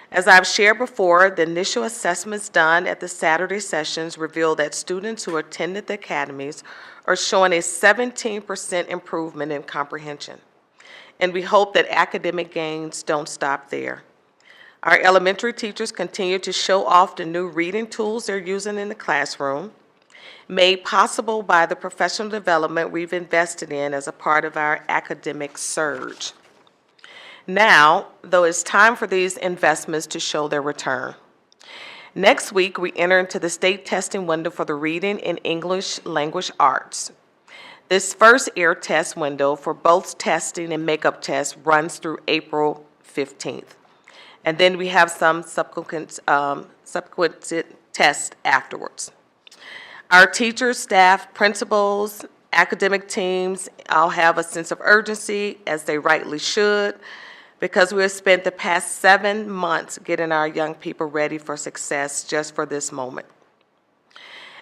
As I've shared before, the initial assessments done at the Saturday sessions revealed that students who attended the academies are showing a 17% improvement in comprehension. And we hope that academic gains don't stop there. Our elementary teachers continue to show off the new reading tools they're using in the classroom, made possible by the professional development we've invested in as a part of our academic surge. Now, though, it's time for these investments to show their return. Next week, we enter into the state testing window for the reading and English language arts. This first ear test window for both testing and makeup tests runs through April 15th. And then we have some subsequent tests afterwards. Our teachers, staff, principals, academic teams all have a sense of urgency, as they rightly should, because we have spent the past 7 months getting our young people ready for success just for this moment.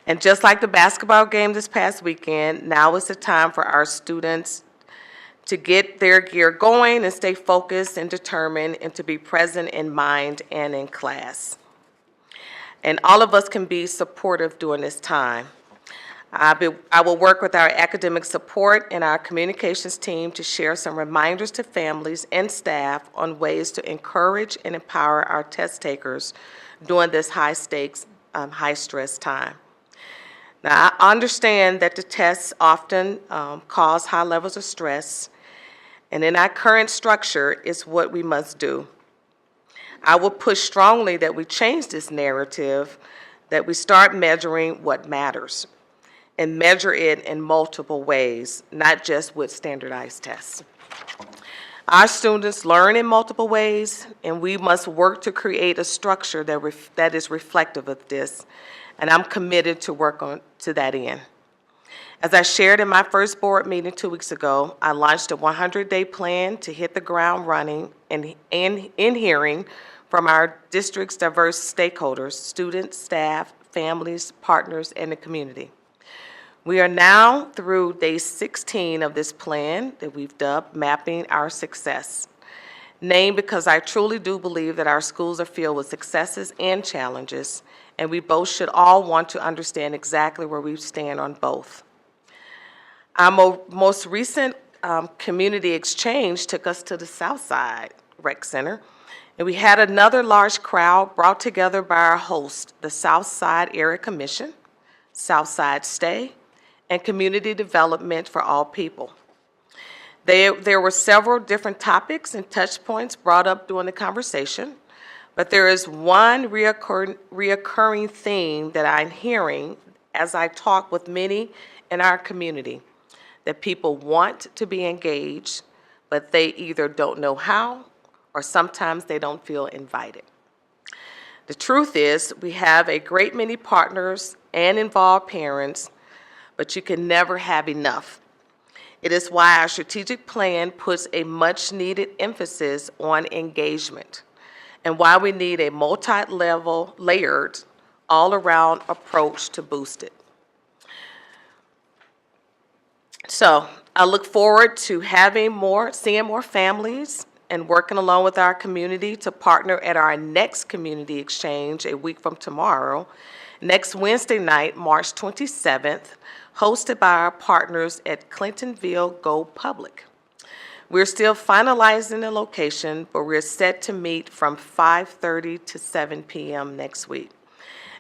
And just like the basketball game this past weekend, now is the time for our students to get their gear going and stay focused and determined and to be present in mind and in class. And all of us can be supportive during this time. I will work with our academic support and our communications team to share some reminders to families and staff on ways to encourage and empower our test takers during this high-stakes, high-stress time. Now, I understand that the tests often cause high levels of stress, and in our current structure is what we must do. I will push strongly that we change this narrative, that we start measuring what matters, and measure it in multiple ways, not just with standardized tests. Our students learn in multiple ways, and we must work to create a structure that is reflective of this, and I'm committed to work to that end. As I shared in my first board meeting 2 weeks ago, I launched a 100-day plan to hit the ground running and in hearing from our district's diverse stakeholders, students, staff, families, partners, and the community. We are now through day 16 of this plan that we've dubbed Mapping Our Success, named because I truly do believe that our schools are filled with successes and challenges, and we both should all want to understand exactly where we stand on both. Our most recent community exchange took us to the Southside Rec Center, and we had another large crowd brought together by our host, the Southside Area Commission, Southside Stay, and Community Development for All People. There were several different topics and touch points brought up during the conversation, but there is one reoccurring theme that I'm hearing as I talk with many in our community, that people want to be engaged, but they either don't know how or sometimes they don't feel invited. The truth is, we have a great many partners and involved parents, but you can never have enough. It is why our strategic plan puts a much-needed emphasis on engagement, and why we need a multi-level, layered, all-around approach to boost it. So I look forward to seeing more families and working along with our community to partner at our next community exchange a week from tomorrow, next Wednesday night, March 27th, hosted by our partners at Clintonville Go Public. We're still finalizing the location, but we're set to meet from 5:30 to 7 p.m. next week.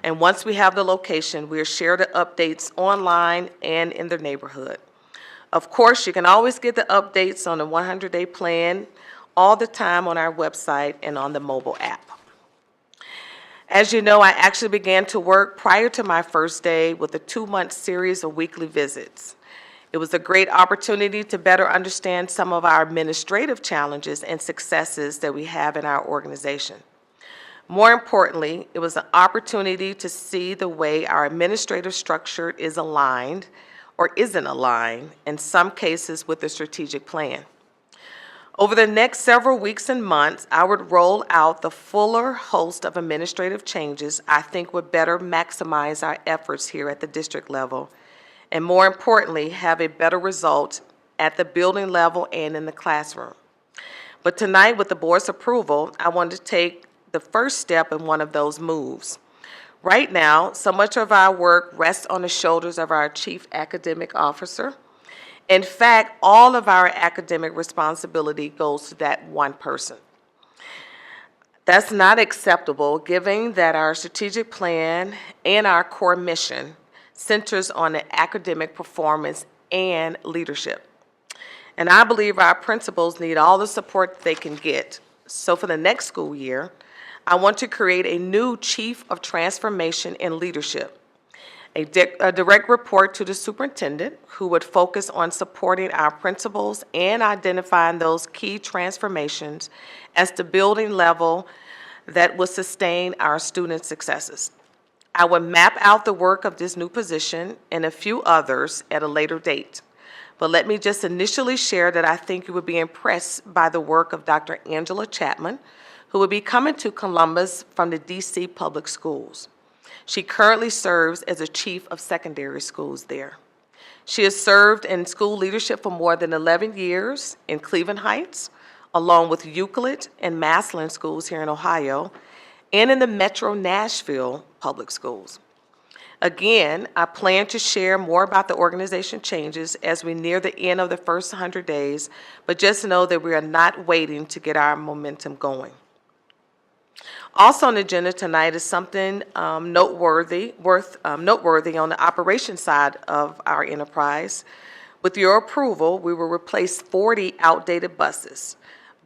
And once we have the location, we'll share the updates online and in the neighborhood. Of course, you can always get the updates on the 100-day plan all the time on our website and on the mobile app. As you know, I actually began to work prior to my first day with a 2-month series of weekly visits. It was a great opportunity to better understand some of our administrative challenges and successes that we have in our organization. More importantly, it was an opportunity to see the way our administrative structure is aligned or isn't aligned, in some cases with the strategic plan. Over the next several weeks and months, I would roll out the fuller host of administrative changes I think would better maximize our efforts here at the district level, and more importantly, have a better result at the building level and in the classroom. But tonight, with the board's approval, I want to take the first step in one of those moves. Right now, so much of our work rests on the shoulders of our Chief Academic Officer. In fact, all of our academic responsibility goes to that one person. That's not acceptable, given that our strategic plan and our core mission centers on the academic performance and leadership. And I believe our principals need all the support they can get. So for the next school year, I want to create a new Chief of Transformation and Leadership, a direct report to the superintendent who would focus on supporting our principals and identifying those key transformations as the building level that will sustain our students' successes. I will map out the work of this new position and a few others at a later date. But let me just initially share that I think you would be impressed by the work of Dr. Angela Chapman, who will be coming to Columbus from the DC Public Schools. She currently serves as a chief of secondary schools there. She has served in school leadership for more than 11 years in Cleveland Heights, along with Euclid and Massillon schools here in Ohio, and in the Metro Nashville Public Schools. Again, I plan to share more about the organization changes as we near the end of the first 100 days, but just know that we are not waiting to get our momentum going. Also on the agenda tonight is something noteworthy on the operations side of our enterprise. With your approval, we will replace 40 outdated buses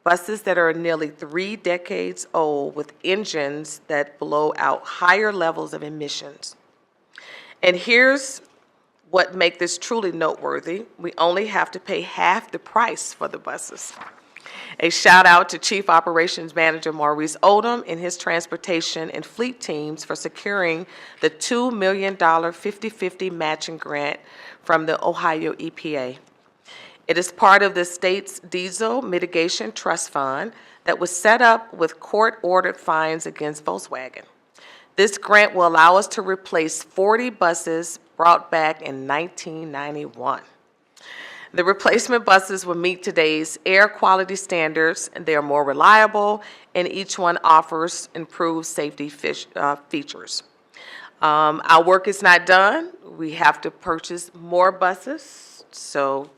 that are nearly 3 decades old with engines that blow out higher levels of emissions. And here's what makes this truly noteworthy. We only have to pay half the price for the buses. A shout out to Chief Operations Manager Maurice Odom and his transportation and fleet teams for securing the $2 million 50-50 matching grant from the Ohio EPA. It is part of the state's Diesel Mitigation Trust Fund that was set up with court-ordered fines against Volkswagen. This grant will allow us to replace 40 buses brought back in 1991. The replacement buses will meet today's air quality standards, and they are more reliable, and each one offers improved safety features. Our work is not done. We have to purchase more buses, so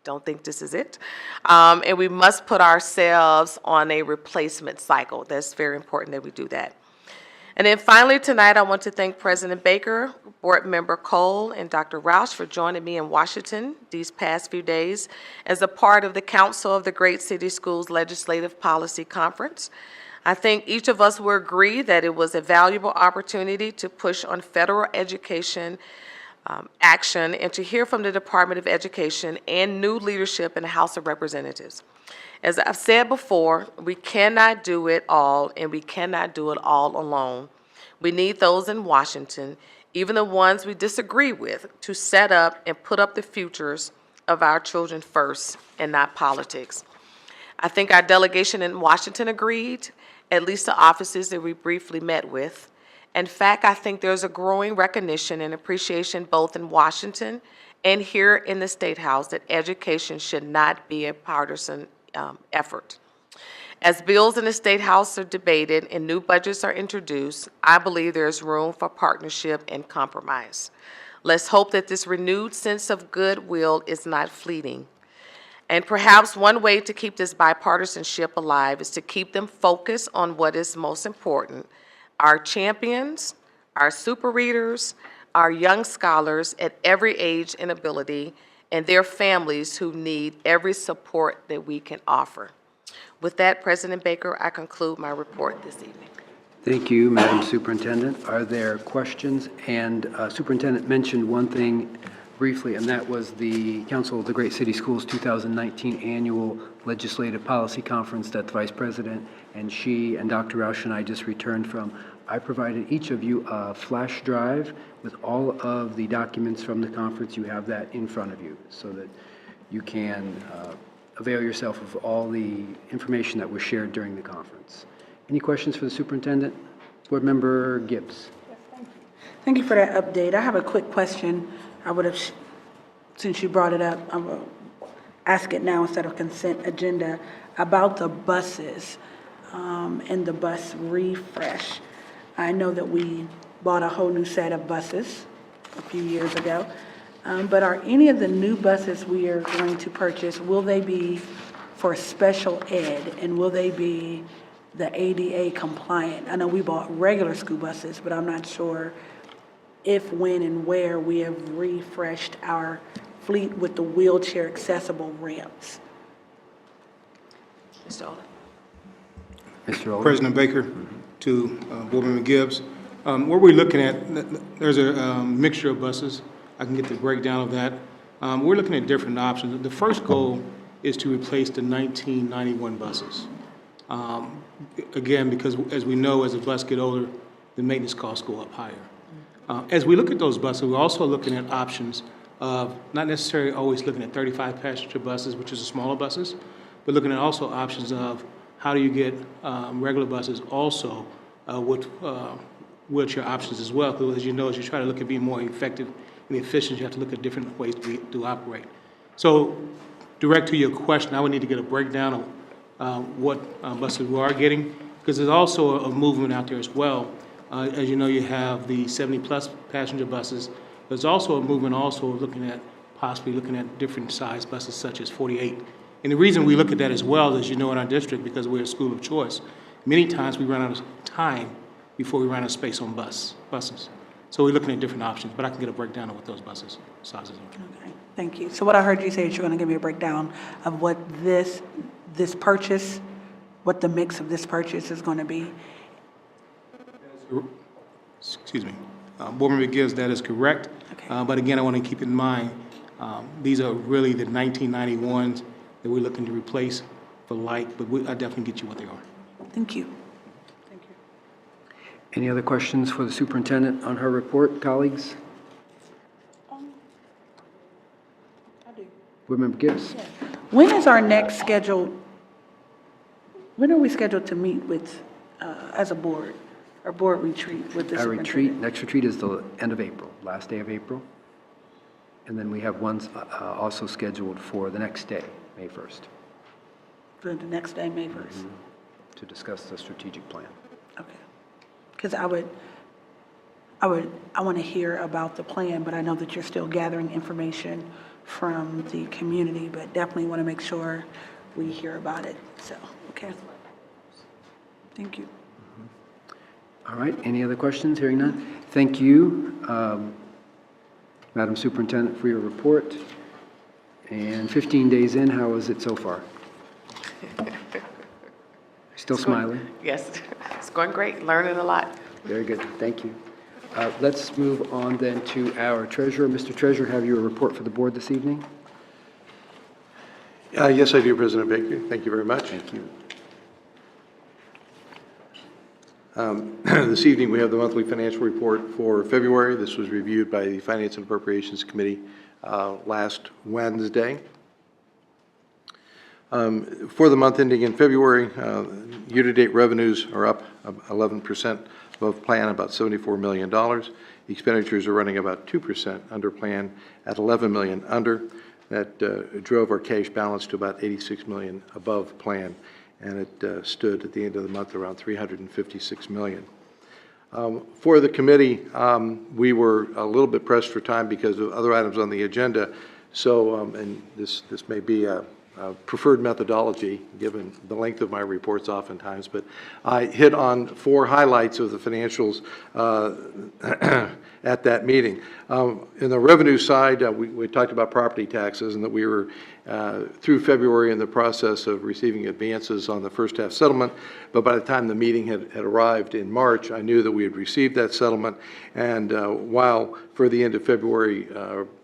don't think this is it. And we must put ourselves on a replacement cycle. That's very important that we do that. And then finally tonight, I want to thank President Baker, Board Member Cole, and Dr. Roush for joining me in Washington these past few days as a part of the Council of the Great City Schools Legislative Policy Conference. I think each of us will agree that it was a valuable opportunity to push on federal education action and to hear from the Department of Education and new leadership in the House of Representatives. As I've said before, we cannot do it all, and we cannot do it all alone. We need those in Washington, even the ones we disagree with, to set up and put up the futures of our children first and not politics. I think our delegation in Washington agreed, at least the offices that we briefly met with. In fact, I think there's a growing recognition and appreciation both in Washington and here in the State House that education should not be a partisan effort. As bills in the State House are debated and new budgets are introduced, I believe there's room for partnership and compromise. Let's hope that this renewed sense of goodwill is not fleeting. And perhaps one way to keep this bipartisanship alive is to keep them focused on what is most important: our champions, our super readers, our young scholars at every age and ability, and their families who need every support that we can offer. With that, President Baker, I conclude my report this evening. Thank you, Madam Superintendent. Are there questions? And Superintendent mentioned one thing briefly, and that was the Council of the Great City Schools 2019 Annual Legislative Policy Conference that the Vice President and she and Dr. Roush and I just returned from. I provided each of you a flash drive with all of the documents from the conference. You have that in front of you so that you can avail yourself of all the information that was shared during the conference. Any questions for the superintendent? Board Member Gibbs. Thank you for that update. I have a quick question. I would have, since you brought it up, I will ask it now instead of consent agenda about the buses and the bus refresh. I know that we bought a whole new set of buses a few years ago, but are any of the new buses we are going to purchase, will they be for special ed, and will they be the ADA compliant? I know we bought regular school buses, but I'm not sure if, when, and where we have refreshed our fleet with the wheelchair accessible ramps. Mr. Oldham. Mr. Oldham? President Baker, to Board Member Gibbs. What we're looking at, there's a mixture of buses. I can get the breakdown of that. We're looking at different options. The first goal is to replace the 1991 buses. Again, because as we know, as the bus get older, the maintenance costs go up higher. As we look at those buses, we're also looking at options of not necessarily always looking at 35 passenger buses, which is the smaller buses, but looking at also options of how do you get regular buses also with wheelchair options as well. Because as you know, as you try to look at being more effective and efficient, you have to look at different ways to operate. So direct to your question, I would need to get a breakdown of what buses we are getting, because there's also a movement out there as well. As you know, you have the 70-plus passenger buses. There's also a movement also looking at possibly looking at different size buses such as 48. And the reason we look at that as well, as you know, in our district, because we're a school of choice, many times we run out of time before we run out of space on buses. So we're looking at different options, but I can get a breakdown of what those buses sizes are. Okay, thank you. So what I heard you say is you're going to give me a breakdown of what this purchase, what the mix of this purchase is going to be. Excuse me. Board Member Gibbs, that is correct. Okay. But again, I want to keep in mind, these are really the 1991s that we're looking to replace for like, but I definitely get you what they are. Thank you. Any other questions for the superintendent on her report, colleagues? I do. Board Member Gibbs? When is our next scheduled, when are we scheduled to meet with, as a board, our board retreat with the Our retreat, superintendent? next retreat is the end of April, last day of April. And then we have one also scheduled for the next day, May 1st, For the next day, May 1st? to discuss the strategic plan. Okay. Because I want to hear about the plan, but I know that you're still gathering information from the community, but definitely want to make sure we hear about it. So, okay. Thank you. All right, any other questions? Hearing none. Thank you, Madam Superintendent, for your report. And 15 days in, how is it so far? Still smiling? Yes, it's going great, learning a lot. Very good, thank you. Let's move on then to our treasurer. Mr. Treasurer, have you a report for the board this evening? Yes, I do, President Baker. Thank you very much. Thank you. This evening, we have the monthly financial report for February. This was reviewed by the Finance and Appropriations Committee last Wednesday. For the month ending in February, year-to-date revenues are up 11% above plan, about $74 million. The expenditures are running about 2% under plan at $11 million under. That drove our cash balance to about $86 million above plan, and it stood at the end of the month around $356 million. For the committee, we were a little bit pressed for time because of other items on the agenda. So, and this may be a preferred methodology, given the length of my reports oftentimes, but I hit on 4 highlights of the financials at that meeting. In the revenue side, we talked about property taxes and that we were through February in the process of receiving advances on the first half settlement, but by the time the meeting had arrived in March, I knew that we had received that settlement, and while for the end of February,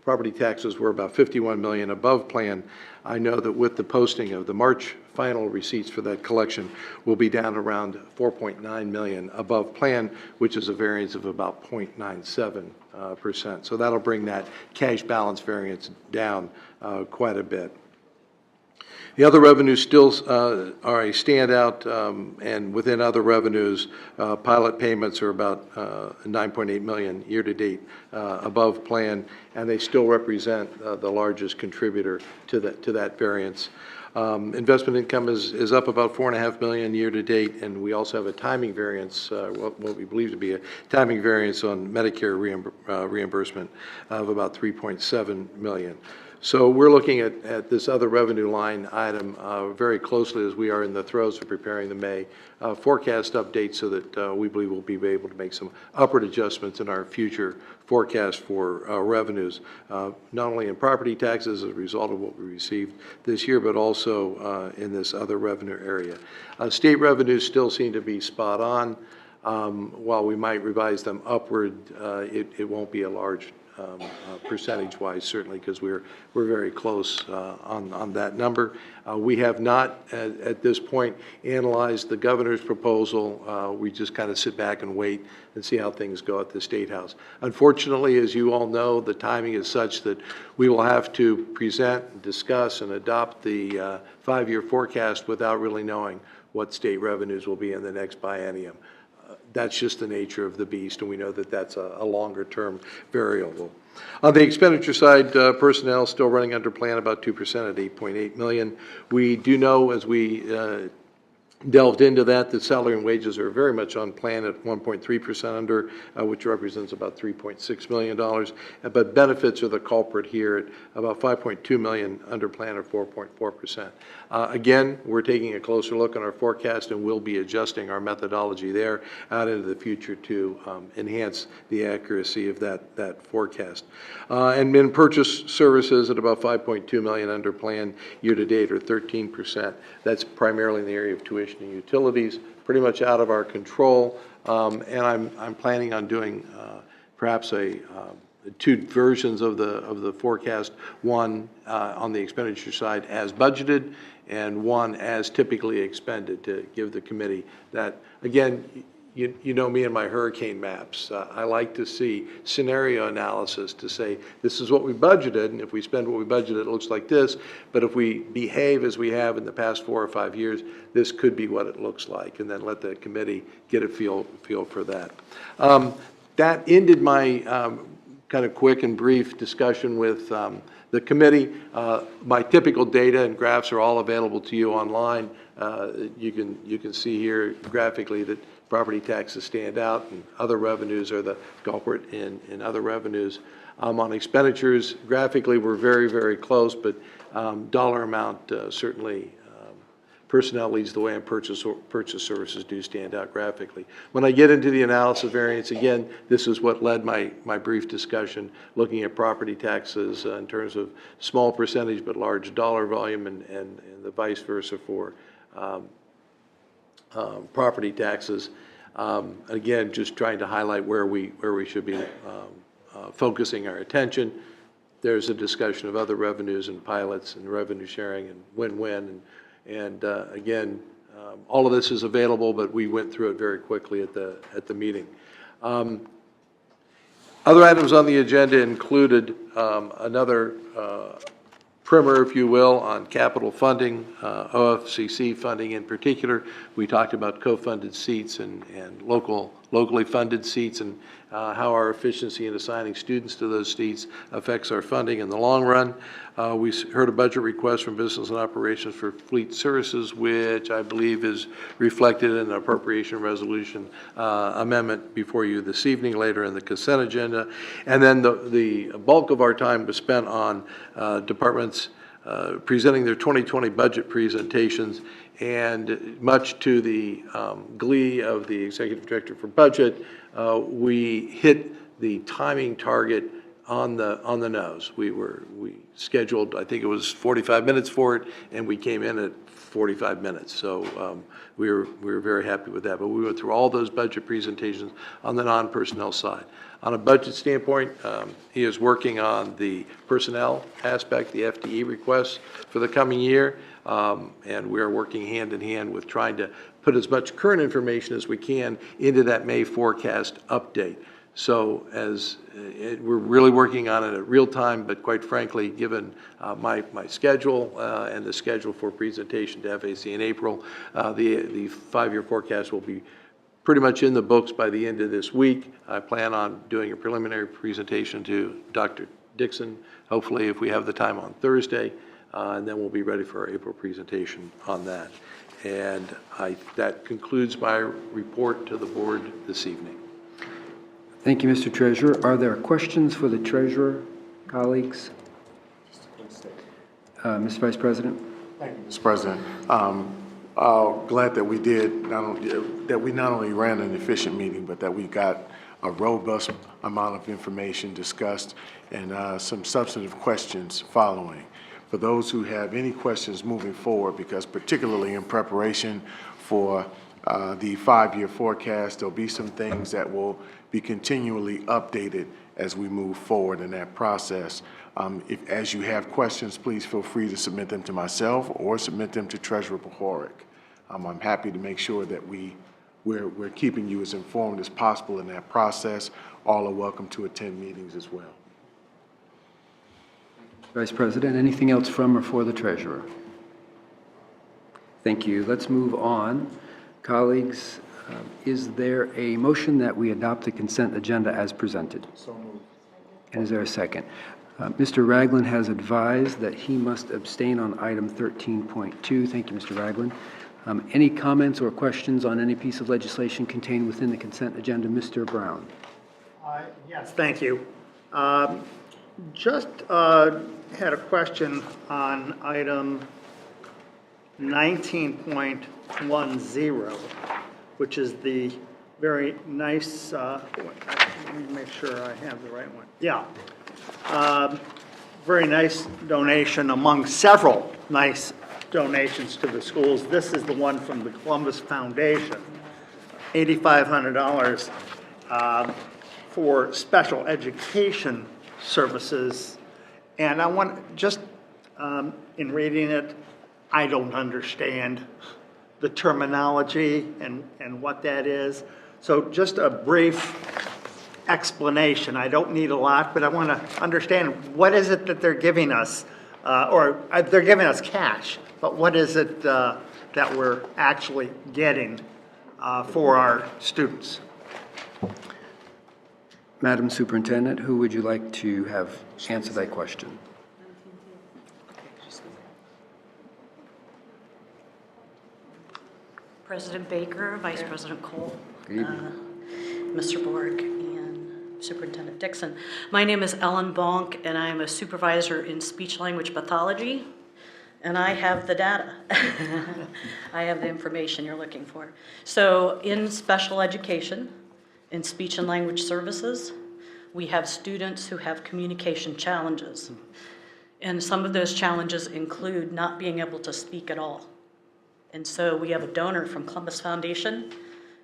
property taxes were about $51 million above plan, I know that with the posting of the March final receipts for that collection, we'll be down around $4.9 million above plan, which is a variance of about 0.97%. So that'll bring that cash balance variance down quite a bit. The other revenues still are a standout, and within other revenues, pilot payments are about $9.8 million year-to-date above plan, and they still represent the largest contributor to that variance. Investment income is up about $4.5 million year-to-date, and we also have a timing variance, what we believe to be a timing variance on Medicare reimbursement of about $3.7 million. So we're looking at this other revenue line item very closely as we are in the throes of preparing the May forecast update so that we believe we'll be able to make some upward adjustments in our future forecast for revenues, not only in property taxes as a result of what we received this year, but also in this other revenue area. State revenues still seem to be spot on. While we might revise them upward, it won't be a large percentage-wise, certainly, because we're very close on that number. We have not, at this point, analyzed the governor's proposal. We just kind of sit back and wait and see how things go at the State House. Unfortunately, as you all know, the timing is such that we will have to present, discuss, and adopt the five-year forecast without really knowing what state revenues will be in the next biennium. That's just the nature of the beast, and we know that that's a longer-term variable. On the expenditure side, personnel still running under plan, about 2% at $8.8 million. We do know, as we delved into that salary and wages are very much on plan at 1.3% under, which represents about $3.6 million. But benefits are the culprit here at about $5.2 million under plan or 4.4%. Again, we're taking a closer look at our forecast and we'll be adjusting our methodology there out into the future to enhance the accuracy of that forecast. And in purchase services at about $5.2 million under plan year to date or 13%. That's primarily in the area of tuition and utilities, pretty much out of our control. And I'm planning on doing perhaps two versions of the forecast, one on the expenditure side as budgeted and one as typically expended to give the committee that, again, you know me and my hurricane maps. I like to see scenario analysis to say, this is what we budgeted, and if we spend what we budgeted, it looks like this, but if we behave as we have in the past 4 or 5 years, this could be what it looks like, and then let the committee get a feel for that. That ended my kind of quick and brief discussion with the committee. My typical data and graphs are all available to you online. You can see here graphically that property taxes stand out and other revenues are the culprit in other revenues. On expenditures, graphically we're very, very close, but dollar amount certainly personnel leads the way, and purchase services do stand out graphically. When I get into the analysis variance, again, this is what led my brief discussion, looking at property taxes in terms of small percentage but large dollar volume, and the vice versa for property taxes. Again, just trying to highlight where we should be focusing our attention. There's a discussion of other revenues and pilots and revenue sharing and win-win. And again, all of this is available, but we went through it very quickly at the meeting. Other items on the agenda included another primer, if you will, on capital funding, OFCC funding in particular. We talked about co-funded seats and locally funded seats, and how our efficiency in assigning students to those seats affects our funding in the long run. We heard a budget request from Business and Operations for Fleet Services, which I believe is reflected in an appropriation resolution amendment before you this evening, later in the consent agenda. And then the bulk of our time was spent on departments presenting their 2020 budget presentations, and much to the glee of the Executive Director for Budget, we hit the timing target on the nose. We scheduled, I think it was 45 minutes for it, and we came in at 45 minutes. So we were very happy with that. But we went through all those budget presentations on the non-personnel side. On a budget standpoint, he is working on the personnel aspect, the FTE requests for the coming year, and we are working hand in hand with trying to put as much current information as we can into that May forecast update. So we're really working on it at real time, but quite frankly, given my schedule and the schedule for presentation to FAC in April, the five-year forecast will be pretty much in the books by the end of this week. I plan on doing a preliminary presentation to Dr. Dixon, hopefully if we have the time on Thursday, and then we'll be ready for our April presentation on that. And that concludes my report to the board this evening. Thank you, Mr. Treasurer. Are there questions for the Treasurer, colleagues? Mr. Vice President? Thank you, Mr. President. Glad that we not only ran an efficient meeting, but that we got a robust amount of information discussed and some substantive questions following. For those who have any questions moving forward, because particularly in preparation for the 5-year forecast, there'll be some things that will be continually updated as we move forward in that process. As you have questions, please feel free to submit them to myself or submit them to Treasurer Bohoric. I'm happy to make sure that we're keeping you as informed as possible in that process. All are welcome to attend meetings as well. Vice President, anything else from or for the Treasurer? Thank you. Let's move on. Colleagues, is there a motion that we adopt the consent agenda as presented? So moved. And is there a second? Mr. Ragland has advised that he must abstain on item 13.2. Thank you, Mr. Ragland. Any comments or questions on any piece of legislation contained within the consent agenda? Mr. Brown. Yes, thank you. Just had a question on item 19.10, which is the very nice, let me make sure I have the right one. Yeah. Very nice donation among several nice donations to the schools. This is the one from the Columbus Foundation, $8,500 for special education services. And I want, just in reading it, I don't understand the terminology and what that is. So just a brief explanation. I don't need a lot, but I want to understand what is it that they're giving us, or they're giving us cash, but what is it that we're actually getting for our students? Madam Superintendent, who would you like to have answer that question? President Baker, Vice President Cole, Good evening. Mr. Borg, and Superintendent Dixon. My name is Ellen Bonk, and I am a supervisor in speech-language pathology, and I have the data. I have the information you're looking for. So in special education, in speech and language services, we have students who have communication challenges. And some of those challenges include not being able to speak at all. And so we have a donor from Columbus Foundation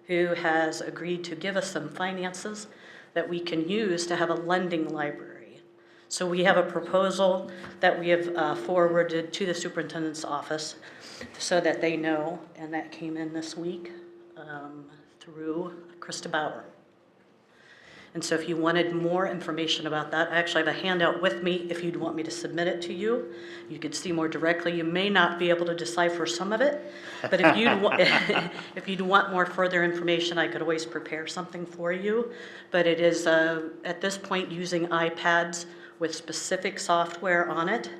who has agreed to give us some finances that we can use to have a lending library. So we have a proposal that we have forwarded to the superintendent's office so that they know, and that came in this week through Krista Bauer. And so if you wanted more information about that, I actually have a handout with me if you'd want me to submit it to you. You could see more directly. You may not be able to decipher some of it, but if you'd want more further information, I could always prepare something for you. But it is, at this point, using iPads with specific software on it.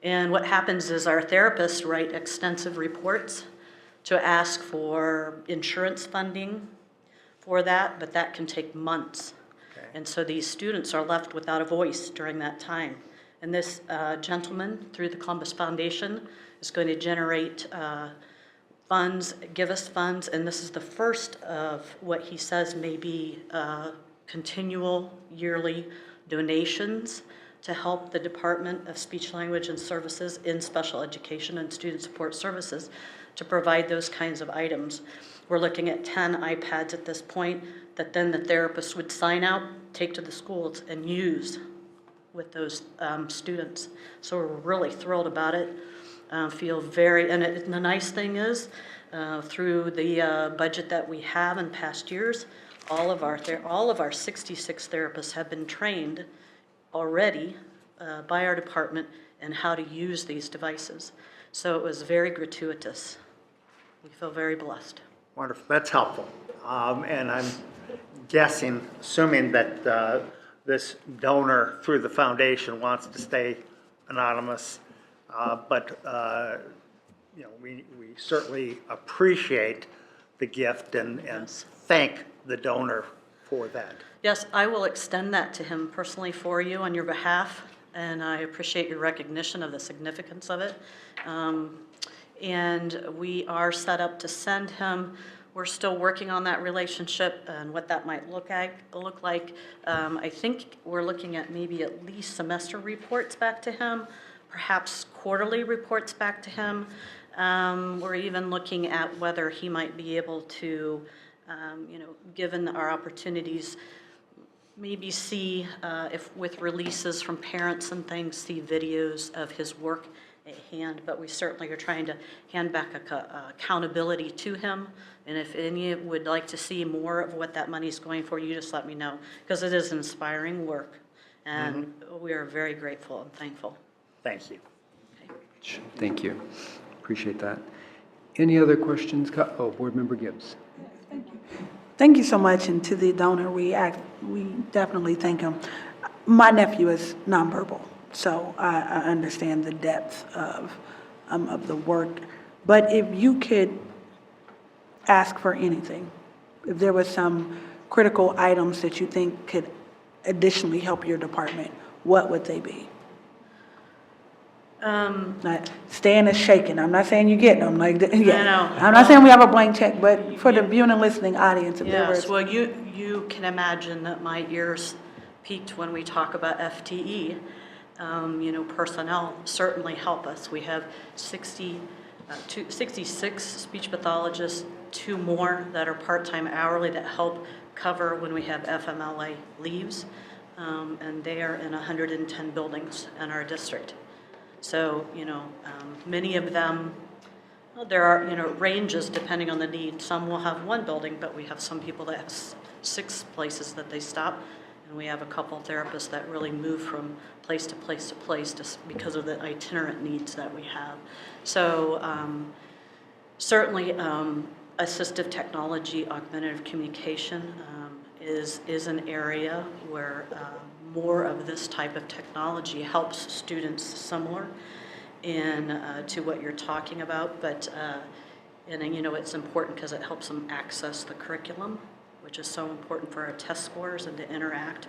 And what happens is our therapists write extensive reports to ask for insurance funding for that, but that can take months. And so these students are left without a voice during that time. And this gentleman, through the Columbus Foundation, is going to generate funds, give us funds, and this is the first of what he says may be continual yearly donations to help the Department of Speech, Language, and Services in Special Education and Student Support Services to provide those kinds of items. We're looking at 10 iPads at this point that then the therapist would sign out, take to the schools, and use with those students. So we're really thrilled about it. Feel very, and the nice thing is, through the budget that we have in past years, all of our 66 therapists have been trained already by our department in how to use these devices. So it was very gratuitous. We feel very blessed. Wonderful, that's helpful. And I'm guessing, assuming that this donor through the foundation wants to stay anonymous, but you know, we certainly appreciate the gift and thank the donor for that. Yes, I will extend that to him personally for you on your behalf, and I appreciate your recognition of the significance of it. And we are set up to send him. We're still working on that relationship and what that might look like. I think we're looking at maybe at least semester reports back to him, perhaps quarterly reports back to him. We're even looking at whether he might be able to, given our opportunities, maybe see if with releases from parents and things, see videos of his work at hand. But we certainly are trying to hand back accountability to him. And if any would like to see more of what that money's going for, you just let me know, because it is inspiring work, and we are very grateful and thankful. Thank you. Thank you. Appreciate that. Any other questions? Board Member Gibbs. Thank you so much, and to the donor, we definitely thank him. My nephew is nonverbal, so I understand the depth of the work. But if you could ask for anything, if there was some critical items that you think could additionally help your department, what would they be? Not Stan is shaking. I'm not saying you're getting them. I'm not saying we have a blank check, but for the viewing and listening audience, if there was. Yes, well, you can imagine that my ears peaked when we talk about FTE. Personnel certainly help us. We have 66 speech pathologists, 2 more that are part-time hourly that help cover when we have FMLA leaves, and they are in 110 buildings in our district. So, many of them, there are, ranges depending on the need. Some will have 1 building, but we have some people that have 6 places that they stop. And we have a couple therapists that really move from place to place to place just because of the itinerant needs that we have. So certainly assistive technology, augmentative communication is an area where more of this type of technology helps students similar to what you're talking about, but it's important because it helps them access the curriculum, which is so important for our test scores and to interact,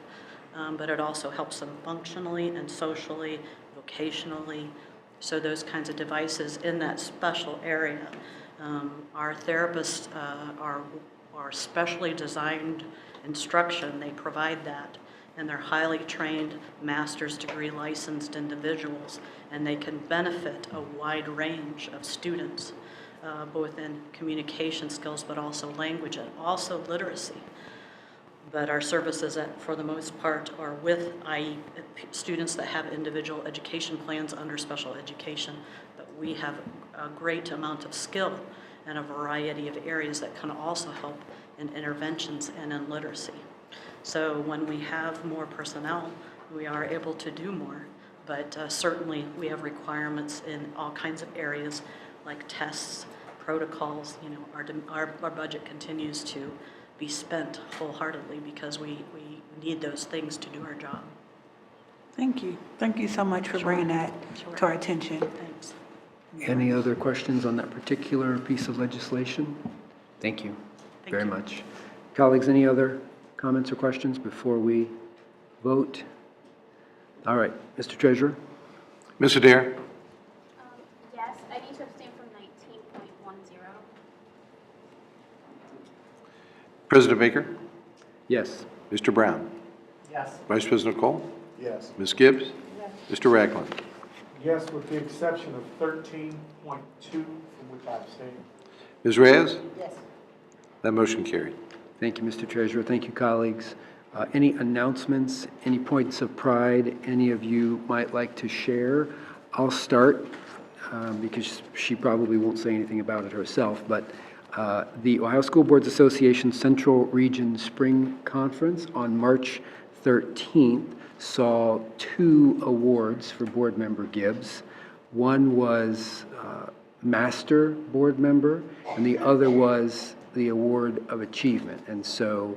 but it also helps them functionally and socially, vocationally, so those kinds of devices in that special area. Our therapists are specially designed instruction. They provide that, and they're highly trained, master's degree licensed individuals, and they can benefit a wide range of students, both in communication skills, but also language and also literacy. But our services, for the most part, are with students that have individual education plans under special education, but we have a great amount of skill in a variety of areas that can also help in interventions and in literacy. So when we have more personnel, we are able to do more, but certainly we have requirements in all kinds of areas like tests, protocols. Our budget continues to be spent wholeheartedly because we need those things to do our job. Thank you. Thank you so much for bringing that to our attention. Thanks. Any other questions on that particular piece of legislation? Thank you very much. Colleagues, any other comments or questions before we vote? All right, Mr. Treasurer. Ms. Adair? Yes, I need to abstain from 19.10. President Baker? Yes. Mr. Brown? Yes. Vice President Cole? Yes. Ms. Gibbs? Mr. Ragland? Yes, with the exception of 13.2, from which I abstain. Ms. Reyes? Yes. That motion carried. Thank you, Mr. Treasurer. Thank you, colleagues. Any announcements, any points of pride any of you might like to share? I'll start because she probably won't say anything about it herself, but the Ohio School Boards Association Central Region Spring Conference on March 13th saw 2 awards for Board Member Gibbs. One was Master Board Member, and the other was the Award of Achievement. And so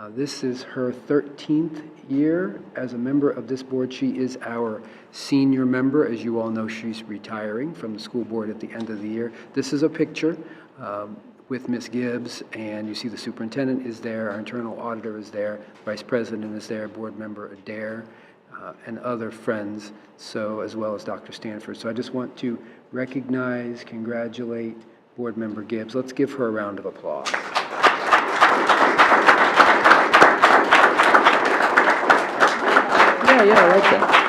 this is her 13th year as a member of this board. She is our senior member. As you all know, she's retiring from the school board at the end of the year. This is a picture with Ms. Gibbs, and you see the superintendent is there, our internal auditor is there, vice president is there, board member Adair. and other friends, so as well as Dr. Stanford. So I just want to recognize, congratulate Board Member Gibbs. Let's give her a round of applause. Yeah, I like that.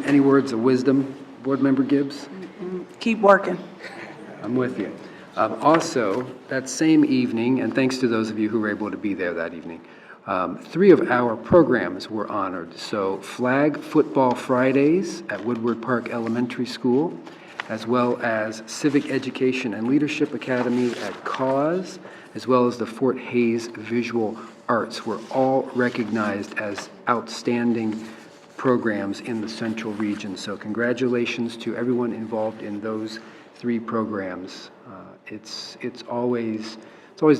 Any words of wisdom, Board Member Gibbs? Keep working. I'm with you. Also, that same evening, and thanks to those of you who were able to be there that evening, 3 of our programs were honored. So Flag Football Fridays at Woodward Park Elementary School, as well as Civic Education and Leadership Academy at Cause, as well as the Fort Hays Visual Arts were all recognized as outstanding programs in the Central Region. So congratulations to everyone involved in those 3 programs. It's always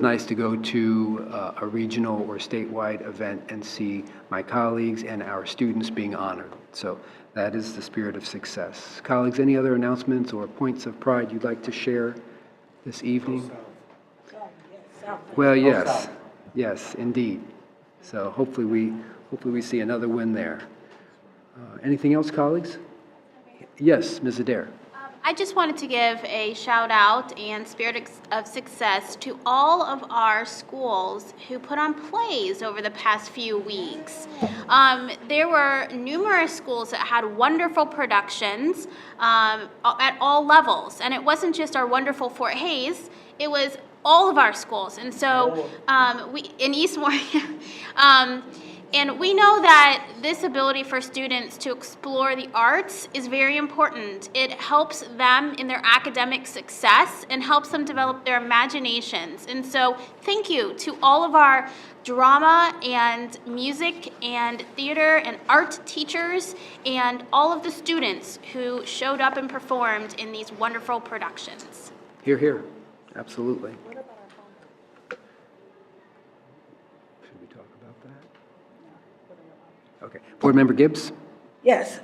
nice to go to a regional or statewide event and see my colleagues and our students being honored. So that is the spirit of success. Colleagues, any other announcements or points of pride you'd like to share this evening? Well, yes, indeed. So hopefully we see another win there. Anything else, colleagues? Yes, Ms. Adair. I just wanted to give a shout out and spirit of success to all of our schools who put on plays over the past few weeks. There were numerous schools that had wonderful productions at all levels, and it wasn't just our wonderful Fort Hays, it was all of our schools. And so we in Eastmoor, and we know that this ability for students to explore the arts is very important. It helps them in their academic success and helps them develop their imaginations. And so thank you to all of our drama and music and theater and art teachers and all of the students who showed up and performed in these wonderful productions. Hear, hear. Absolutely. Okay. Board Member Gibbs? Yes.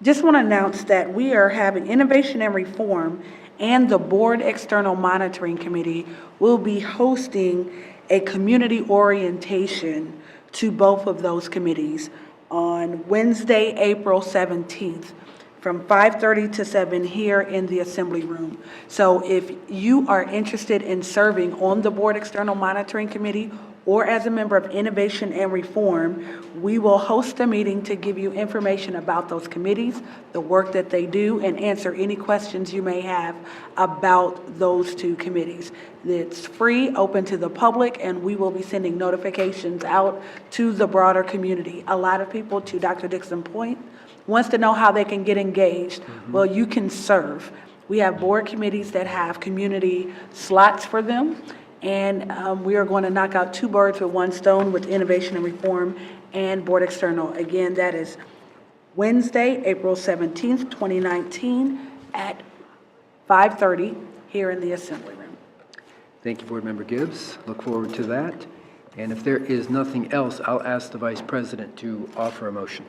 Just want to announce that we are having Innovation and Reform and the Board External Monitoring Committee will be hosting a community orientation to both of those committees on Wednesday, April 17th, from 5:30 to 7 here in the Assembly Room. So if you are interested in serving on the Board External Monitoring Committee or as a member of Innovation and Reform, we will host a meeting to give you information about those committees, the work that they do, and answer any questions you may have about those 2 committees. It's free, open to the public, and we will be sending notifications out to the broader community. A lot of people, to Dr. Dixon's point, wants to know how they can get engaged. Well, you can serve. We have board committees that have community slots for them. And we are going to knock out 2 birds with 1 stone with Innovation and Reform and Board External. Again, that is Wednesday, April 17th, 2019 at 5:30 here in the Assembly Room. Thank you, Board Member Gibbs. Look forward to that. And if there is nothing else, I'll ask the Vice President to offer a motion.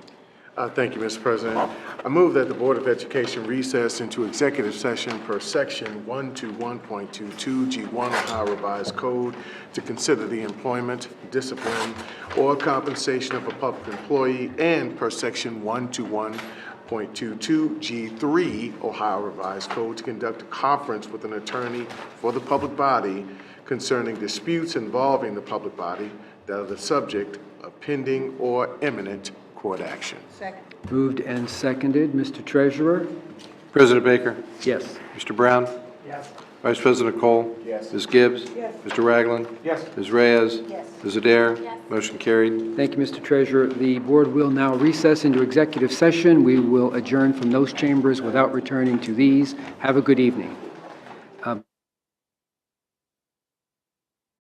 Thank you, Mr. President. I move that the Board of Education recess into executive session per section 121.22 G1 Ohio Revised Code to consider the employment, discipline, or compensation of a public employee, and per section 121.22 G3 Ohio Revised Code to conduct a conference with an attorney for the public body concerning disputes involving the public body that are the subject of pending or imminent court action. Second. Moved and seconded. Mr. Treasurer? President Baker? Yes. Mr. Brown? Yes. Vice President Cole? Yes. Ms. Gibbs? Yes. Mr. Ragland? Yes. Ms. Reyes? Yes. Ms. Adair? Yes. Motion carried. Thank you, Mr. Treasurer. The board will now recess into executive session. We will adjourn from those chambers without returning to these. Have a good evening.